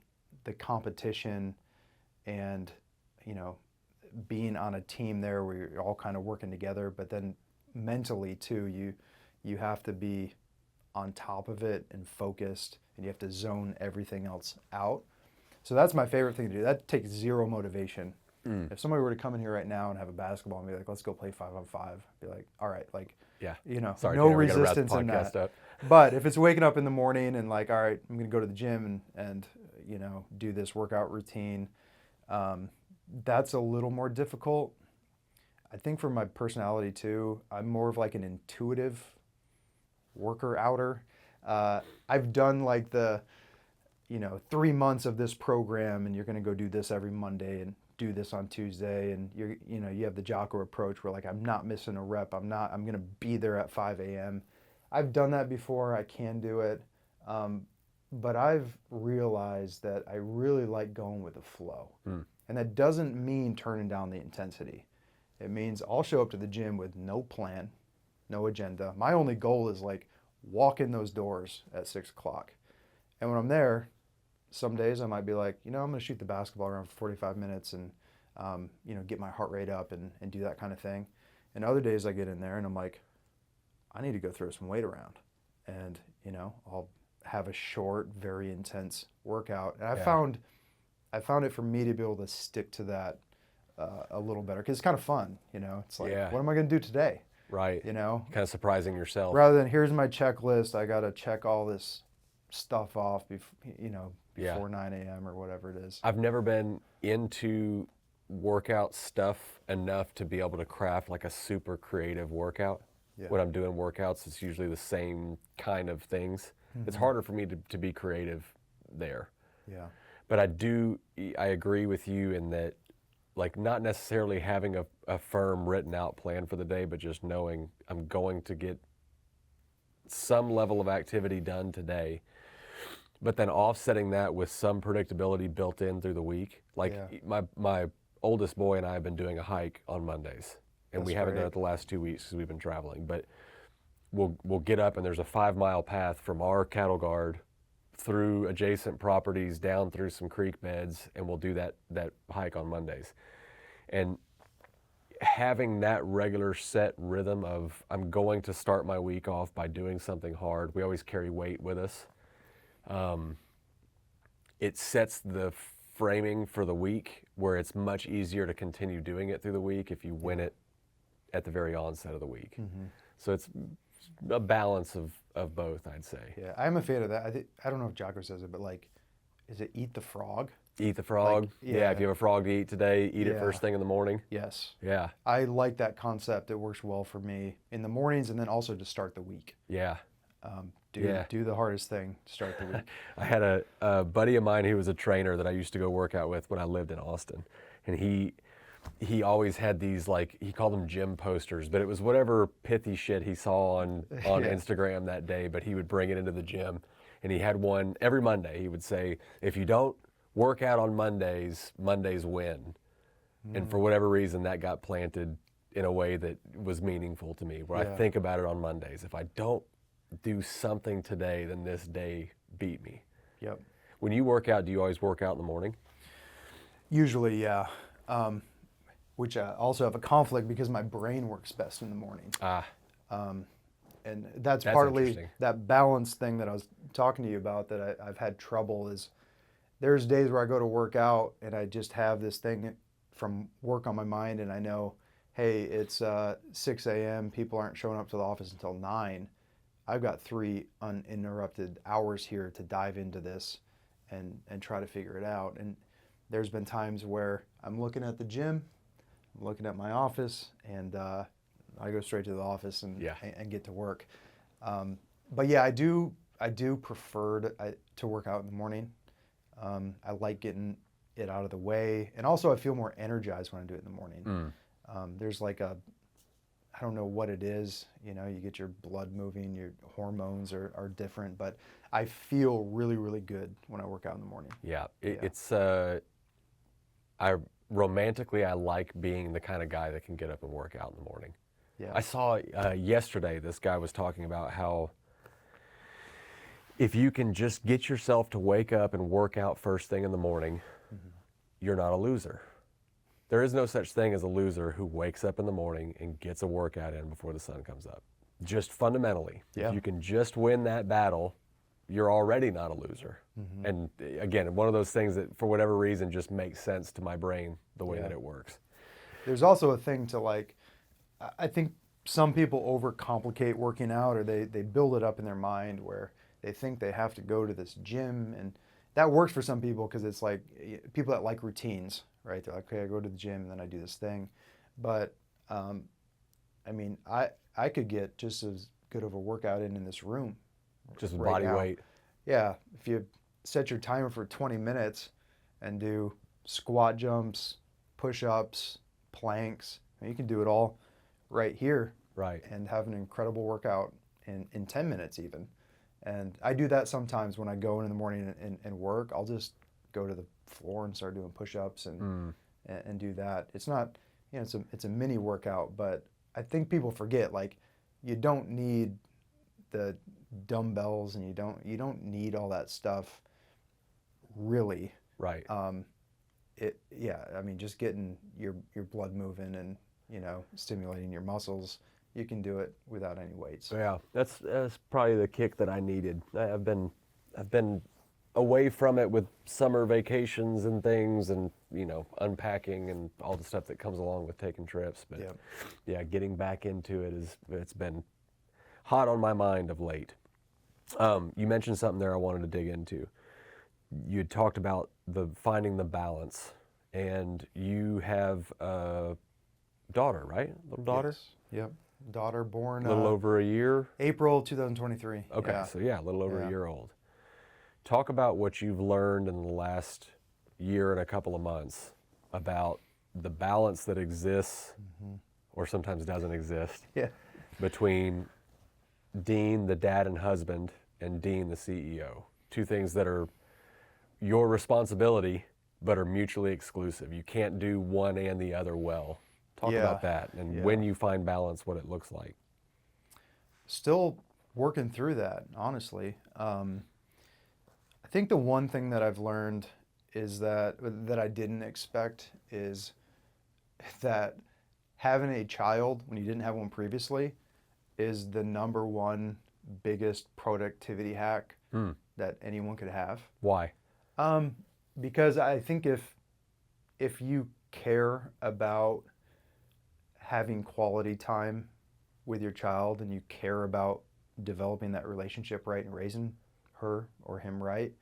the competition and, being on a team there where you're all kind of working together, but then mentally too, you have to be on top of it and focused, and you have to zone everything else out. So that's my favorite thing to do. That takes zero motivation. If somebody were to come in here right now and have a basketball and be like, let's go play 5-on-5, I'd be like, all right, like, yeah. Sorry, no resistance in that. Up. But if it's waking up in the morning and like, all right, I'm going to go to the gym and do this workout routine, that's a little more difficult. I think for my personality too, I'm more of like an intuitive worker outer. I've done like the 3 months of this program and you're going to go do this every Monday and do this on Tuesday, and you have the Jocko approach where like I'm not missing a rep. I'm going to be there at 5 a.m. I've done that before. I can do it. But I've realized that I really like going with the flow. And that doesn't mean turning down the intensity. It means I'll show up to the gym with no plan, no agenda. My only goal is like walk in those doors at 6 o'clock. And when I'm there, some days I might be like, I'm going to shoot the basketball around for 45 minutes and, get my heart rate up and do that kind of thing. And other days I get in there and I'm like, I need to go throw some weight around. And, I'll have a short, very intense workout. And I found it for me to be able to stick to that a little better because it's kind of fun. It's like, what am I going to do today? Right. Kind of surprising yourself. Rather than here's my checklist, I got to check all this stuff off before 9 a.m. or whatever it is. I've never been into workout stuff enough to be able to craft like a super creative workout. Yeah. When I'm doing workouts, it's usually the same kind of things. It's harder for me to be creative there. Yeah. But I agree with you in that, like, not necessarily having a firm written out plan for the day, but just knowing I'm going to get some level of activity done today, but then offsetting that with some predictability built in through the week. Like my oldest boy and I have been doing a hike on Mondays, and we haven't done it the last 2 weeks because we've been traveling, but we'll get up and there's a 5-mile path from our cattle guard through adjacent properties down through some creek beds, and we'll do that hike on Mondays. And having that regular set rhythm of I'm going to start my week off by doing something hard. We always carry weight with us. It sets the framing for the week where it's much easier to continue doing it through the week if you win it at the very onset of the week. So it's a balance of both, I'd say. Yeah, I'm a fan of that. I don't know if Jocko says it, but like, is it eat the frog? Eat the frog. Like, yeah, if you have a frog to eat today, eat it first thing in the morning. Yes. Yeah. I like that concept. It works well for me in the mornings and then also to start the week. Yeah. Do the hardest thing to start the week. I had a buddy of mine who was a trainer that I used to go work out with when I lived in Austin. And he always had these, like, he called them gym posters, but it was whatever pithy shit he saw on Yeah. Instagram that day, but he would bring it into the gym. And he had one every Monday. He would say, if you don't work out on Mondays, Mondays win. And for whatever reason, that got planted in a way that was meaningful to me, where I Yeah. think about it on Mondays. If I don't do something today, then this day beat me. Yep. When you work out, do you always work out in the morning? Usually, yeah. Which I also have a conflict because my brain works best in the morning. And that's partly interesting. that balance thing that I was talking to you about that I've had trouble is there's days where I go to work out and I just have this thing from work on my mind and I know, hey, it's 6 a.m. People aren't showing up to the office until 9. I've got 3 uninterrupted hours here to dive into this and try to figure it out. And there's been times where I'm looking at the gym, I'm looking at my office, and I go straight to the office and get to work. But yeah, I do prefer to work out in the morning. I like getting it out of the way, and also I feel more energized when I do it in the morning. There's like I don't know what it is, you get your blood moving, your hormones are different, but I feel really, really good when I work out in the morning. Yeah, it's romantically, I like being the kind of guy that can get up and work out in the morning. Yeah. I saw yesterday, this guy was talking about how if you can just get yourself to wake up and work out first thing in the morning, you're not a loser. There is no such thing as a loser who wakes up in the morning and gets a workout in before the sun comes up. Just fundamentally, Yeah. if you can just win that battle, you're already not a loser. And again, one of those things that for whatever reason just makes sense to my brain the way that it works. There's also a thing to like, I think some people overcomplicate working out or they build it up in their mind where they think they have to go to this gym, and that works for some people because it's like people that like routines, right? They're like, okay, I go to the gym and then I do this thing. But I mean, I could get just as good of a workout in this room. Just with right body now. weight. Yeah, if you set your timer for 20 minutes and do squat jumps, push-ups, planks, you can do it all right here. Right. And have an incredible workout in 10 minutes even. And I do that sometimes when I go in the morning and work. I'll just go to the floor and start doing push-ups and do that. It's not, it's a mini workout, but I think people forget, like, you don't need the dumbbells and you don't need all that stuff really. Right. I mean, just getting your blood moving and stimulating your muscles, you can do it without any weights. Yeah, that's probably the kick that I needed. I've been away from it with summer vacations and things, and unpacking and all the stuff that comes along with taking trips. But yeah, getting back into it's been hot on my mind of late. You mentioned something there I wanted to dig into. You had talked about finding the balance, and you have a daughter, right? Little daughter? Yes. Yep. Daughter born A little over a year? April 2023. Okay, Yeah. so yeah, a little over a year old. Talk about what you've learned in the last year and a couple of months about the balance that exists, or sometimes doesn't exist, between Dean, the dad and husband, and Dean, the CEO. Two things that are your responsibility, but are mutually exclusive. You can't do one and the other well. Talk about that, and when you find balance, what it looks like. Still working through that, honestly. I think the one thing that I've learned is that I didn't expect is that having a child when you didn't have one previously is the number one biggest productivity hack that anyone could have. Why? Because I think if you care about having quality time with your child and you care about developing that relationship right and raising her or him right,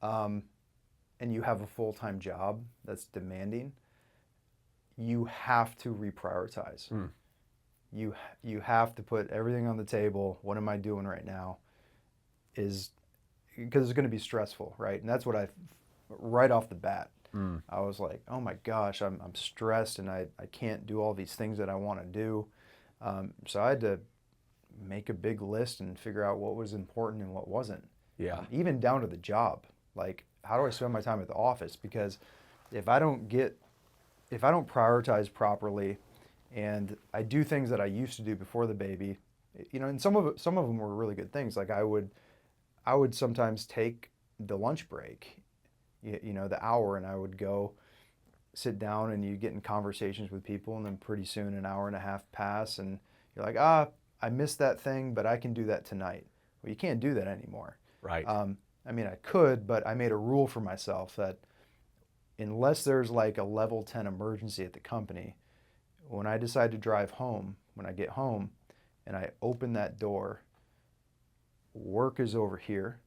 and you have a full-time job that's demanding, you have to reprioritize. You have to put everything on the table. What am I doing right now? Because it's going to be stressful, right? And that's what right off the bat. I was like, oh my gosh, I'm stressed and I can't do all these things that I want to do. So I had to make a big list and figure out what was important and what wasn't. Yeah. Even down to the job. Like, how do I spend my time at the office? Because if I don't prioritize properly, and I do things that I used to do before the baby, and some of them were really good things. Like I would sometimes take the lunch break, the hour, and I would go sit down and you get in conversations with people, and then pretty soon an hour and a half pass, and you're like, I missed that thing, but I can do that tonight. Well, you can't do that anymore. Right. I mean, I could, but I made a rule for myself that unless there's like a level 10 emergency at the company, when I decide to drive home, when I get home and I open that door, work is over here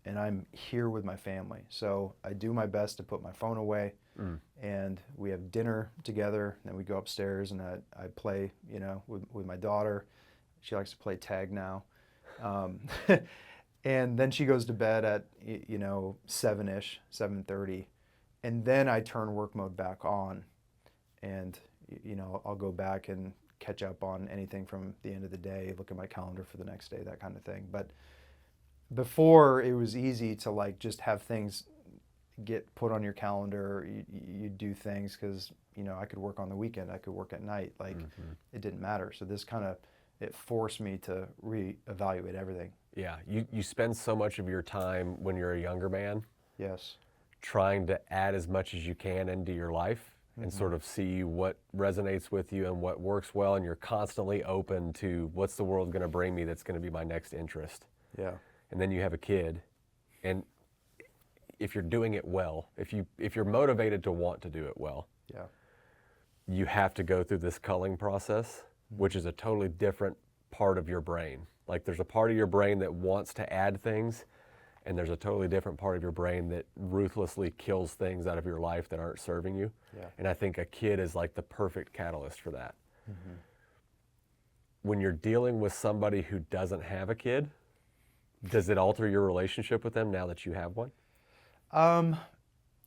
and I'm here with my family. So I do my best to put my phone away and we have dinner together. And then we go upstairs and I play, with my daughter. She likes to play tag now. And then she goes to bed at, 7-ish, 7:30. And then I turn work mode back on and, I'll go back and catch up on anything from the end of the day, look at my calendar for the next day, that kind of thing. But before it was easy to like just have things get put on your calendar. You do things because, I could work on the weekend, I could work at night, like it didn't matter. So this it forced me to reevaluate everything. Yeah, you spend so much of your time when you're a younger man. Yes. Trying to add as much as you can into your life and sort of see what resonates with you and what works well, and you're constantly open to what's the world going to bring me that's going to be my next interest. Yeah. And then you have a kid, and if you're doing it well, if you're motivated to want to do it well, yeah, you have to go through this culling process, which is a totally different part of your brain. Like there's a part of your brain that wants to add things, and there's a totally different part of your brain that ruthlessly kills things out of your life that aren't serving you. Yeah. And I think a kid is like the perfect catalyst for that. When you're dealing with somebody who doesn't have a kid, does it alter your relationship with them now that you have one?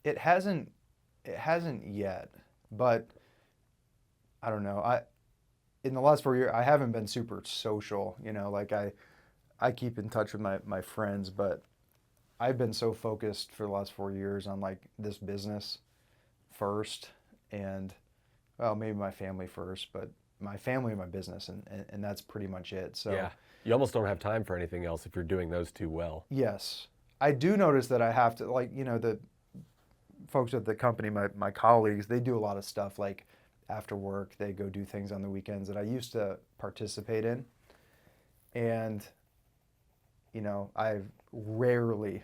It hasn't yet, but I don't know. In the last 4 years, I haven't been super social, like I keep in touch with my friends, but I've been so focused for the last 4 years on like this business first and, well, maybe my family first, but my family and my business, and that's pretty much it. So yeah, you almost don't have time for anything else if you're doing those two well. yes, I do notice that I have to, like, the folks at the company, my colleagues, they do a lot of stuff like after work, they go do things on the weekends that I used to participate in. And, I've rarely,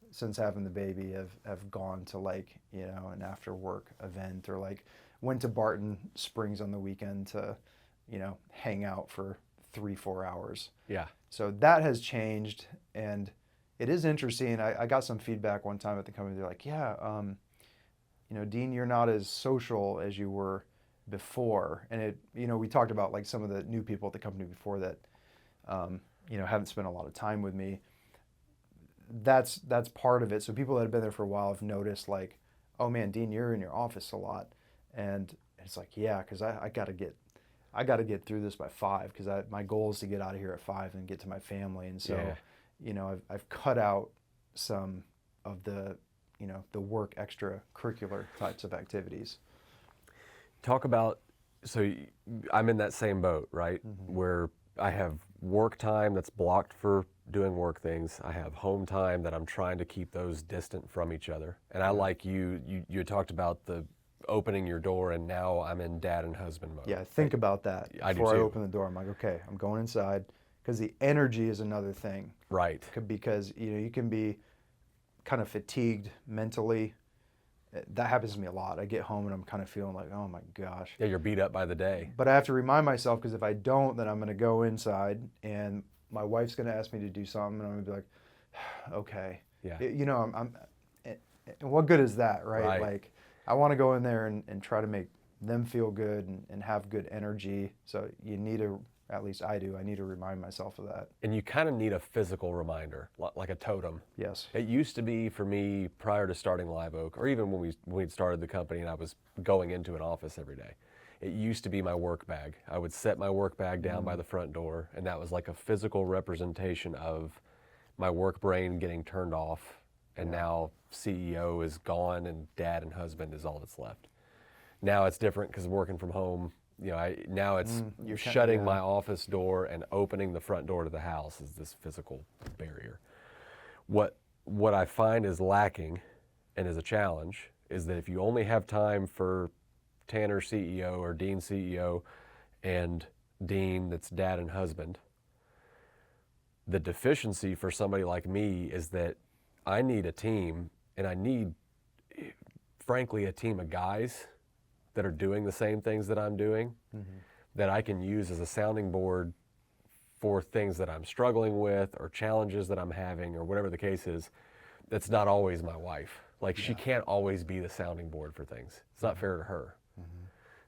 since having the baby, have gone to like, an after work event or like went to Barton Springs on the weekend to, hang out for 3-4 hours. Yeah. So that has changed, and it is interesting. I got some feedback one time at the company. They're like, yeah, Dean, you're not as social as you were before. And we talked about like some of the new people at the company before that, haven't spent a lot of time with me. That's part of it. So people that have been there for a while have noticed like, oh man, Dean, you're in your office a lot. And it's like, yeah, because I got to get through this by 5 because my goal is to get out of here at 5 and get to my family. And so, I've cut out some of the work extracurricular types of activities. Talk about, so I'm in that same boat, right? Where I have work time that's blocked for doing work things. I have home time that I'm trying to keep those distant from each other. And I like you talked about the opening your door, and now I'm in dad and husband mode. Yeah, think about that before I open the door. I'm like, okay, I'm going inside, because the energy is another thing. Right. Because you can be kind of fatigued mentally. That happens to me a lot. I get home and I'm kind of feeling like, oh my gosh. Yeah, you're beat up by the day. But I have to remind myself, because if I don't, then I'm going to go inside and my wife's going to ask me to do something, and I'm going to be like, okay. Yeah. And what good is that, right? Right. Like, I want to go in there and try to make them feel good and have good energy. So you need to At least I do. I need to remind myself of that. And you kind of need a physical reminder, like a totem. Yes. It used to be for me prior to starting Live Oak, or even when we'd started the company and I was going into an office every day. It used to be my work bag. I would set my work bag down by the front door, and that was like a physical representation of my work brain getting turned off, and now CEO is gone and dad and husband is all that's left. Now it's different because working from home, now it's shutting my office door and opening the front door to the house is this physical barrier. What I find is lacking and is a challenge is that if you only have time for Tanner CEO or Dean CEO and Dean that's dad and husband, the deficiency for somebody like me is that I need a team, and I need, frankly, a team of guys that are doing the same things that I'm doing, that I can use as a sounding board for things that I'm struggling with or challenges that I'm having or whatever the case is. That's not always my wife. Like she can't always be the sounding board for things. It's not fair to her.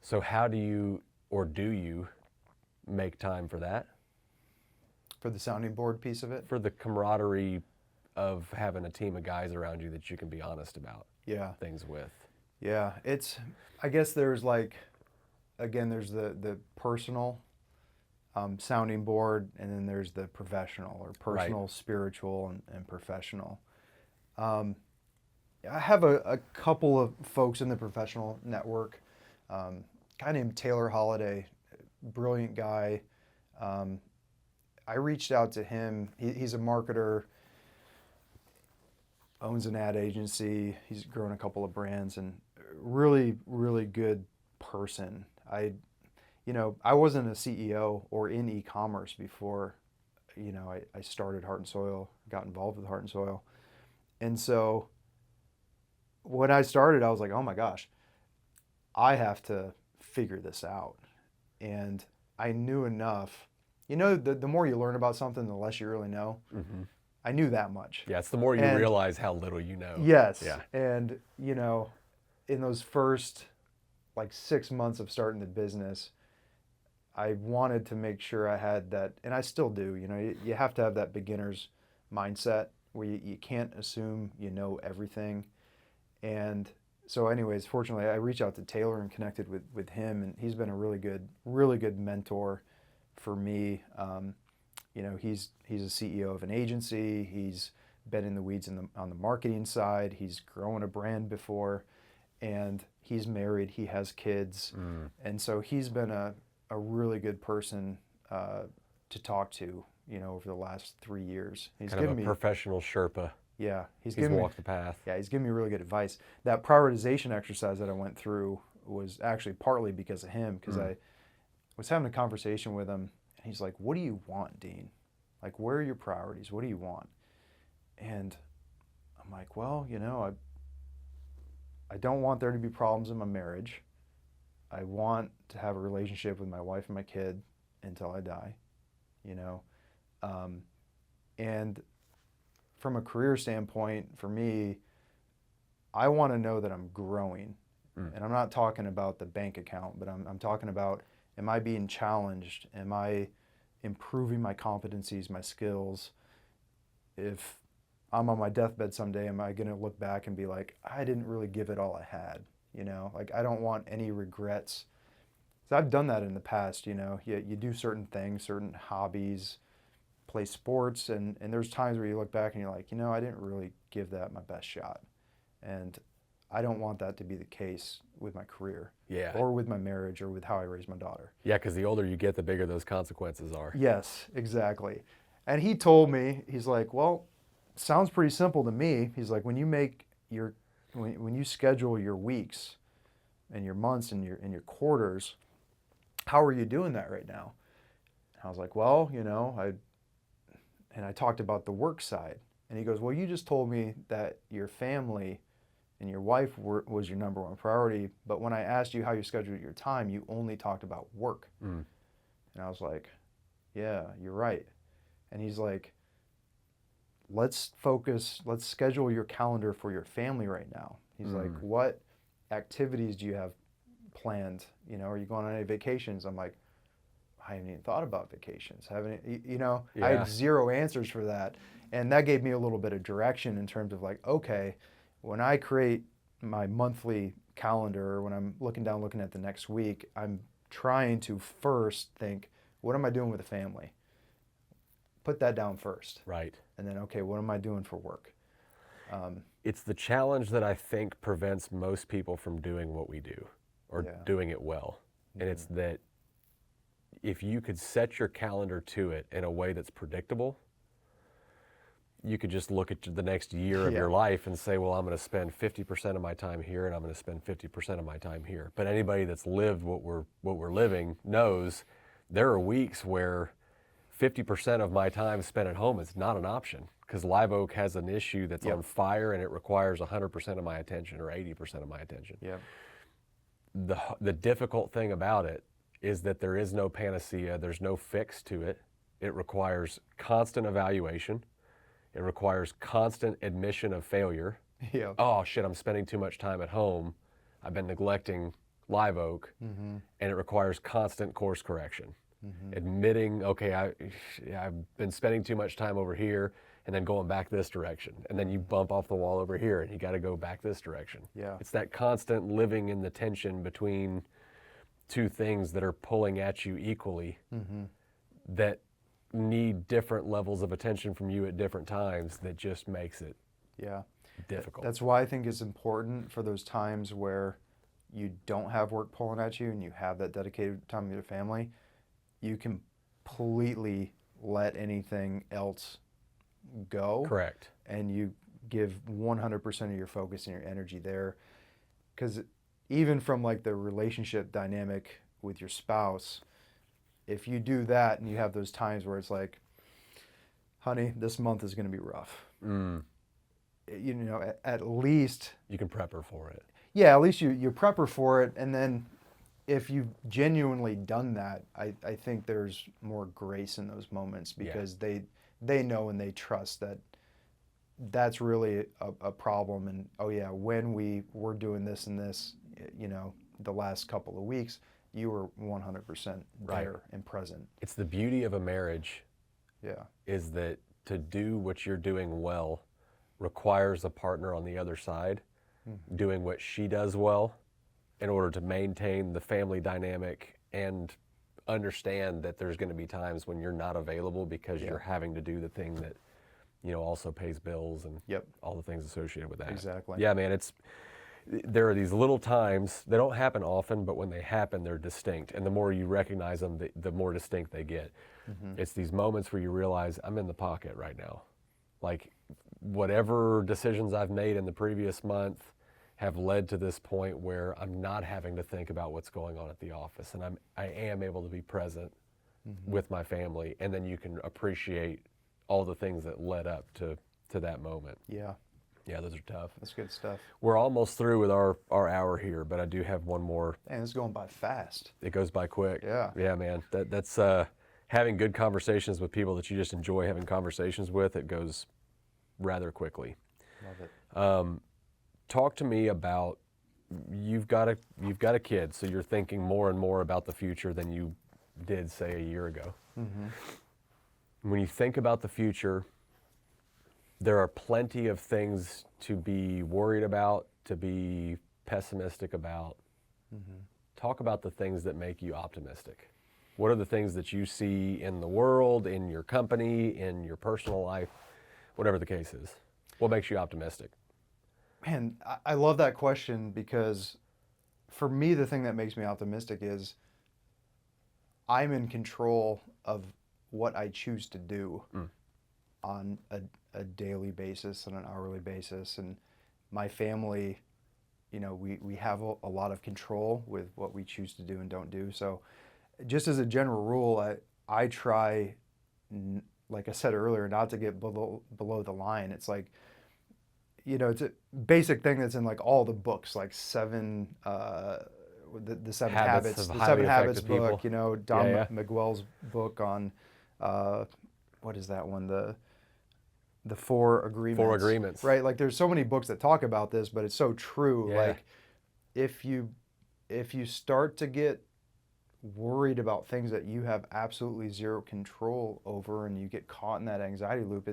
So how do you make time for that? For the sounding board piece of it? For the camaraderie of having a team of guys around you that you can be honest about things with. Yeah, I guess there's there's the personal sounding board, and then there's the professional or personal, spiritual, and professional. I have a couple of folks in the professional network. A guy named Taylor Holiday, brilliant guy. I reached out to him. He's a marketer, owns an ad agency. He's grown a couple of brands, and really, really good person. I wasn't a CEO or in e-commerce before, I started Heart and Soil, got involved with Heart and Soil. And so when I started, I was like, oh my gosh, I have to figure this out. And I knew enough. The more you learn about something, the less you really know. I knew that much. Yeah, it's the more you realize how little you know. Yes. Yeah. And, in those first 6 months of starting the business, I wanted to make sure I had that, and I still do. You have to have that beginner's mindset where you can't assume you know everything. And so anyways, fortunately, I reached out to Taylor and connected with him, and he's been a really good mentor for me. He's a CEO of an agency. He's been in the weeds on the marketing side. He's grown a brand before, and he's married. He has kids, and so he's been a really good person to talk to. Over the last 3 years, he's kind of a professional Sherpa. Yeah, he's walked the path. Yeah, he's given me really good advice. That prioritization exercise that I went through was actually partly because of him, because I was having a conversation with him, and he's like, "What do you want, Dean? Like, where are your priorities? What do you want?" And I'm like, "Well, I don't want there to be problems in my marriage. I want to have a relationship with my wife and my kid until I die, and from a career standpoint, for me, I want to know that I'm growing. And I'm not talking about the bank account, but I'm talking about, am I being challenged? Am I improving my competencies, my skills? If I'm on my deathbed someday, am I going to look back and be like, I didn't really give it all I had? I don't want any regrets. So I've done that in the past. You do certain things, certain hobbies, play sports, and there's times where you look back and you're like, I didn't really give that my best shot. And I don't want that to be the case with my career, or with my marriage, or with how I raise my daughter. Yeah, because the older you get, the bigger those consequences are. Yes, exactly. And he told me, he's like, well, sounds pretty simple to me. He's like, when you schedule your weeks and your months and your quarters, how are you doing that right now? And I was like, well, I talked about the work side. And he goes, well, you just told me that your family and your wife was your number one priority, but when I asked you how you scheduled your time, you only talked about work. And I was like, yeah, you're right. And he's like, let's schedule your calendar for your family right now. He's like, what activities do you have planned? Are you going on any vacations? I'm like, I haven't even thought about vacations. I Yeah. had zero answers for that. And that gave me a little bit of direction in terms of like, okay, when I create my monthly calendar, when I'm looking at the next week, I'm trying to first think, what am I doing with the family? Put that down first. Right. And then, okay, what am I doing for work? It's the challenge that I think prevents most people from doing what we do or Yeah. doing it well. And it's that if you could set your calendar to it in a way that's predictable, you could just look at the next year of your life and say, well, I'm going to spend 50% of my time here and I'm going to spend 50% of my time here. But anybody that's lived what we're living knows there are weeks where 50% of my time spent at home is not an option because Live Oak has an issue that's on fire and it requires 100% of my attention or 80% of my attention. Yeah. The difficult thing about it is that there is no panacea, there's no fix to it. It requires constant evaluation. It requires constant admission of failure. Yeah. Oh shit, I'm spending too much time at home. I've been neglecting Live Oak. And it requires constant course correction. Admitting, okay, I've been spending too much time over here and then going back this direction. And then you bump off the wall over here and you got to go back this direction. Yeah. It's that constant living in the tension between two things that are pulling at you equally that need different levels of attention from you at different times that just makes it difficult. That's why I think it's important for those times where you don't have work pulling at you and you have that dedicated time with your family, you completely let anything else go. Correct. And you give 100% of your focus and your energy there. Because even from like the relationship dynamic with your spouse, if you do that and you have those times where it's like, honey, this month is going to be rough. At least you can prep her for it. Yeah, at least you prep her for it. And then if you've genuinely done that, I think there's more grace in those moments because they know and they trust that that's really a problem. And oh yeah, when we were doing this and this, the last couple of weeks, you were 100% there and present. It's the beauty of a marriage. Yeah. Is that to do what you're doing well requires a partner on the other side doing what she does well in order to maintain the family dynamic and understand that there's going to be times when you're not available because you're having to do the thing that also pays bills and all the things associated with that. Exactly. Yeah, man, there are these little times, they don't happen often, but when they happen, they're distinct. And the more you recognize them, the more distinct they get. It's these moments where you realize I'm in the pocket right now. Like whatever decisions I've made in the previous month have led to this point where I'm not having to think about what's going on at the office. And I am able to be present with my family. And then you can appreciate all the things that led up to that moment. Yeah. Yeah, those are tough. That's good stuff. We're almost through with our hour here, but I do have one more. Man, this is going by fast. It goes by quick. Yeah. Yeah, man. That's having good conversations with people that you just enjoy having conversations with. It goes rather quickly. Love it. Talk to me about you've got a kid, so you're thinking more and more about the future than you did, say, a year ago. When you think about the future, there are plenty of things to be worried about, to be pessimistic about. Talk about the things that make you optimistic. What are the things that you see in the world, in your company, in your personal life, whatever the case is? What makes you optimistic? Man, I love that question because for me, the thing that makes me optimistic is I'm in control of what I choose to do on a daily basis, on an hourly basis. And my family, we have a lot of control with what we choose to do and don't do. So just as a general rule, I try, like I said earlier, not to get below the line. It's like, it's a basic thing that's in like all the books, like the Seven Habits, the Seven Habits book, Don Miguel's book on, what is that one? The Four Agreements. Four Agreements. Right? Like there's so many books that talk about this, but it's so true. Yeah. Like if you start to get worried about things that you have absolutely zero control over, and you get caught in that anxiety loop,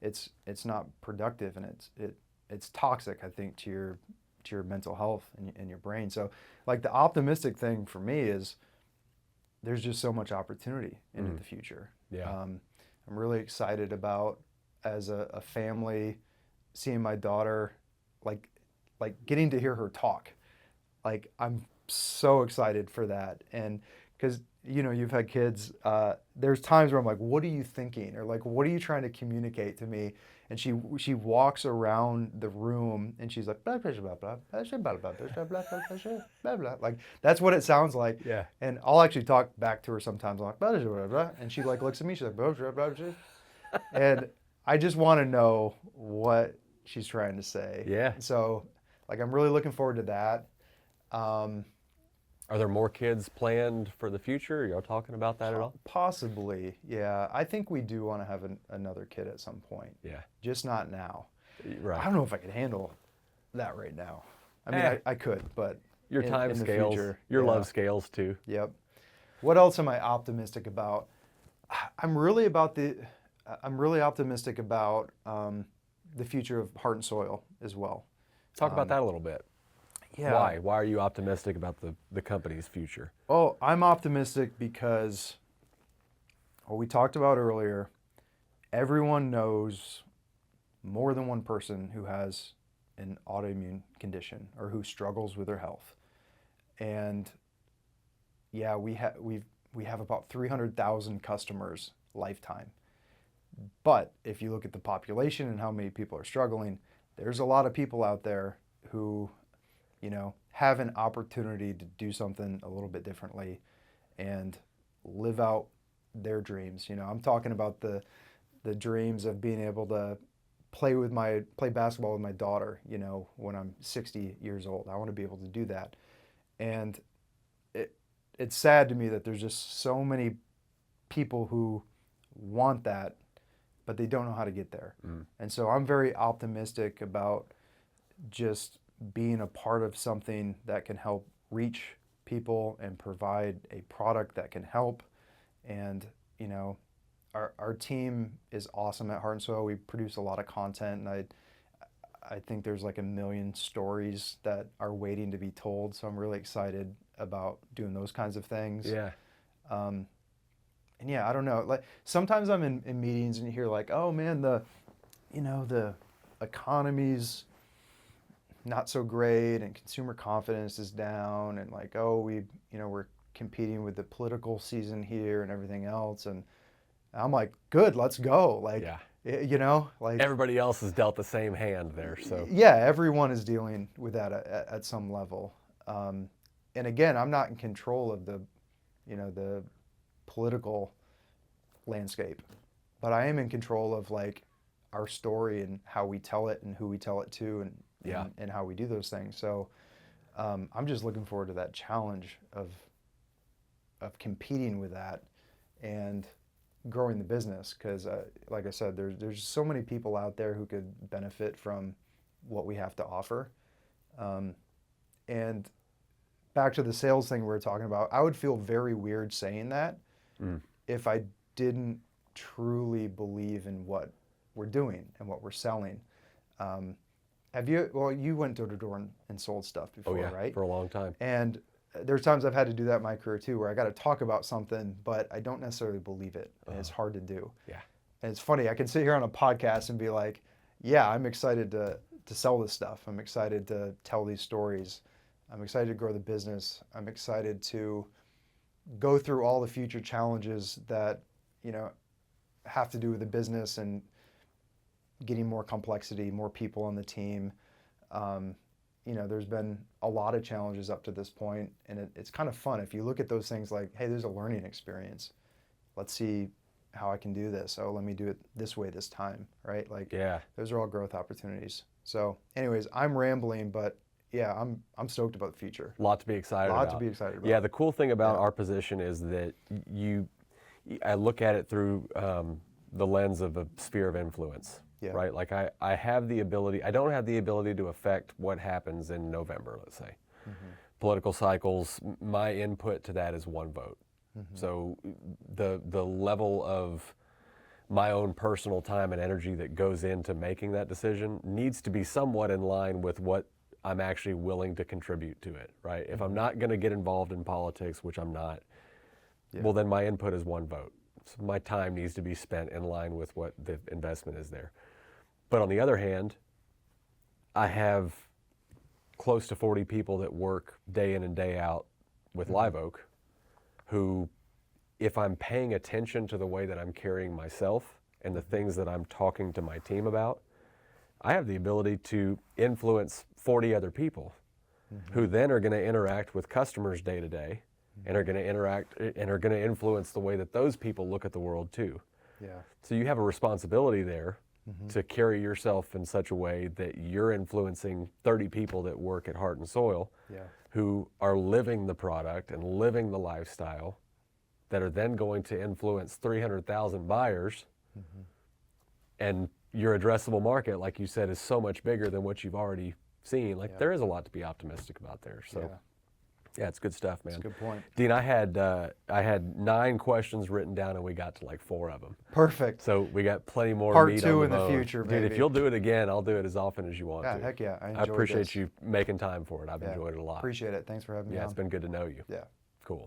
it's not productive, and it's toxic, I think, to your mental health and your brain. So like the optimistic thing for me is there's just so much opportunity into the future. Yeah. I'm really excited about, as a family, seeing my daughter, like getting to hear her talk. Like I'm so excited for that. And because, you know, you've had kids, there's times where I'm like, what are you thinking? Or like, what are you trying to communicate to me? And she walks around the room and she's like, blah, blah, blah, blah, blah, blah, blah, blah, blah, blah, blah, blah, blah. Like, that's what it sounds like. Yeah. And I'll actually talk back to her sometimes. I'm like, blah, blah, blah, blah. And she like looks at me, she's like, blah, blah, blah, blah. And I just want to know what she's trying to say. Yeah. So like, I'm really looking forward to that. Are there more kids planned for the future? Are y'all talking about that at all? Possibly, yeah. I think we do want to have another kid at some point. Yeah. Just not now. Right. I don't know if I could handle that right now. I mean, I could, but your time in the scales, future, your yeah. love scales too. Yep. What else am I optimistic about? I'm really optimistic about the future of Heart and Soil as well. Talk about that a little bit. Yeah. Why? Why are you optimistic about the company's future? Oh, I'm optimistic because what we talked about earlier, everyone knows more than one person who has an autoimmune condition or who struggles with their health. And yeah, we have about 300,000 customers lifetime. But if you look at the population and how many people are struggling, there's a lot of people out there who, you know, have an opportunity to do something a little bit differently and live out their dreams. You know, I'm talking about the dreams of being able to play basketball with my daughter, you know, when I'm 60 years old. I want to be able to do that. And it's sad to me that there's just so many people who want that, but they don't know how to get there. And so I'm very optimistic about just being a part of something that can help reach people and provide a product that can help. And, you know, our team is awesome at Heart and Soil. We produce a lot of content, and I think there's like 1 million stories that are waiting to be told. So I'm really excited about doing those kinds of things. Yeah. And yeah, I don't know. Like sometimes I'm in meetings and you hear like, oh man, the economy's not so great and consumer confidence is down, and like, oh, we're competing with the political season here and everything else. And I'm like, good, let's go. Like, Yeah. you know, like Everybody else has dealt the same hand there, so. yeah, everyone is dealing with that at some level. And again, I'm not in control of the political landscape, but I am in control of like our story and how we tell it and who we tell it to, and how we do those things. So I'm just looking forward to that challenge of competing with that and growing the business, because like I said, there's so many people out there who could benefit from what we have to offer. And back to the sales thing we were talking about, I would feel very weird saying that if I didn't truly believe in what we're doing and what we're selling. You went door to door and sold stuff before, right? For a long time. And there's times I've had to do that in my career too, where I got to talk about something, but I don't necessarily believe it, and it's hard to do. Yeah. And it's funny, I can sit here on a podcast and be like, yeah, I'm excited to sell this stuff. I'm excited to tell these stories. I'm excited to grow the business. I'm excited to go through all the future challenges that, you know, have to do with the business and getting more complexity, more people on the team. You know, there's been a lot of challenges up to this point, and it's kind of fun if you look at those things like, hey, there's a learning experience. Let's see how I can do this. Oh, let me do it this way this time, right? Like, Yeah. those are all growth opportunities. So anyways, I'm rambling, but yeah, I'm stoked about the future. A lot to be excited about. A lot to be excited about. Yeah, the cool thing about our position is that I look at it through the lens of a sphere of influence. Yeah. Right? Like I have the ability, I don't have the ability to affect what happens in November, let's say. political cycles, my input to that is one vote. So the level of my own personal time and energy that goes into making that decision needs to be somewhat in line with what I'm actually willing to contribute to it, right? If I'm not going to get involved in politics, which I'm not, well, then my input is one vote. So my time needs to be spent in line with what the investment is there. But on the other hand, I have close to 40 people that work day in and day out with Live Oak who, if I'm paying attention to the way that I'm carrying myself and the things that I'm talking to my team about, I have the ability to influence 40 other people who then are going to interact with customers day to day and are going to interact and are going to influence the way that those people look at the world too. Yeah. So you have a responsibility there to carry yourself in such a way that you're influencing 30 people that work at Heart and Soil who are living the product and living the lifestyle that are then going to influence 300,000 buyers. And your addressable market, like you said, is so much bigger than what you've already seen. Like there is a lot to be optimistic about there. So yeah, it's good stuff, man. That's a good point. Dean, I had 9 questions written down and we got to like 4 of them. Perfect. So we got plenty more Part meat 2 on in the bone. future, Dude, baby. if you'll do it again, I'll do it as often as you want Yeah, to. heck yeah. I appreciate you making time for it. I've enjoyed it a lot. Appreciate it. Thanks for having me on. Yeah, it's been good to know you. Yeah. Cool.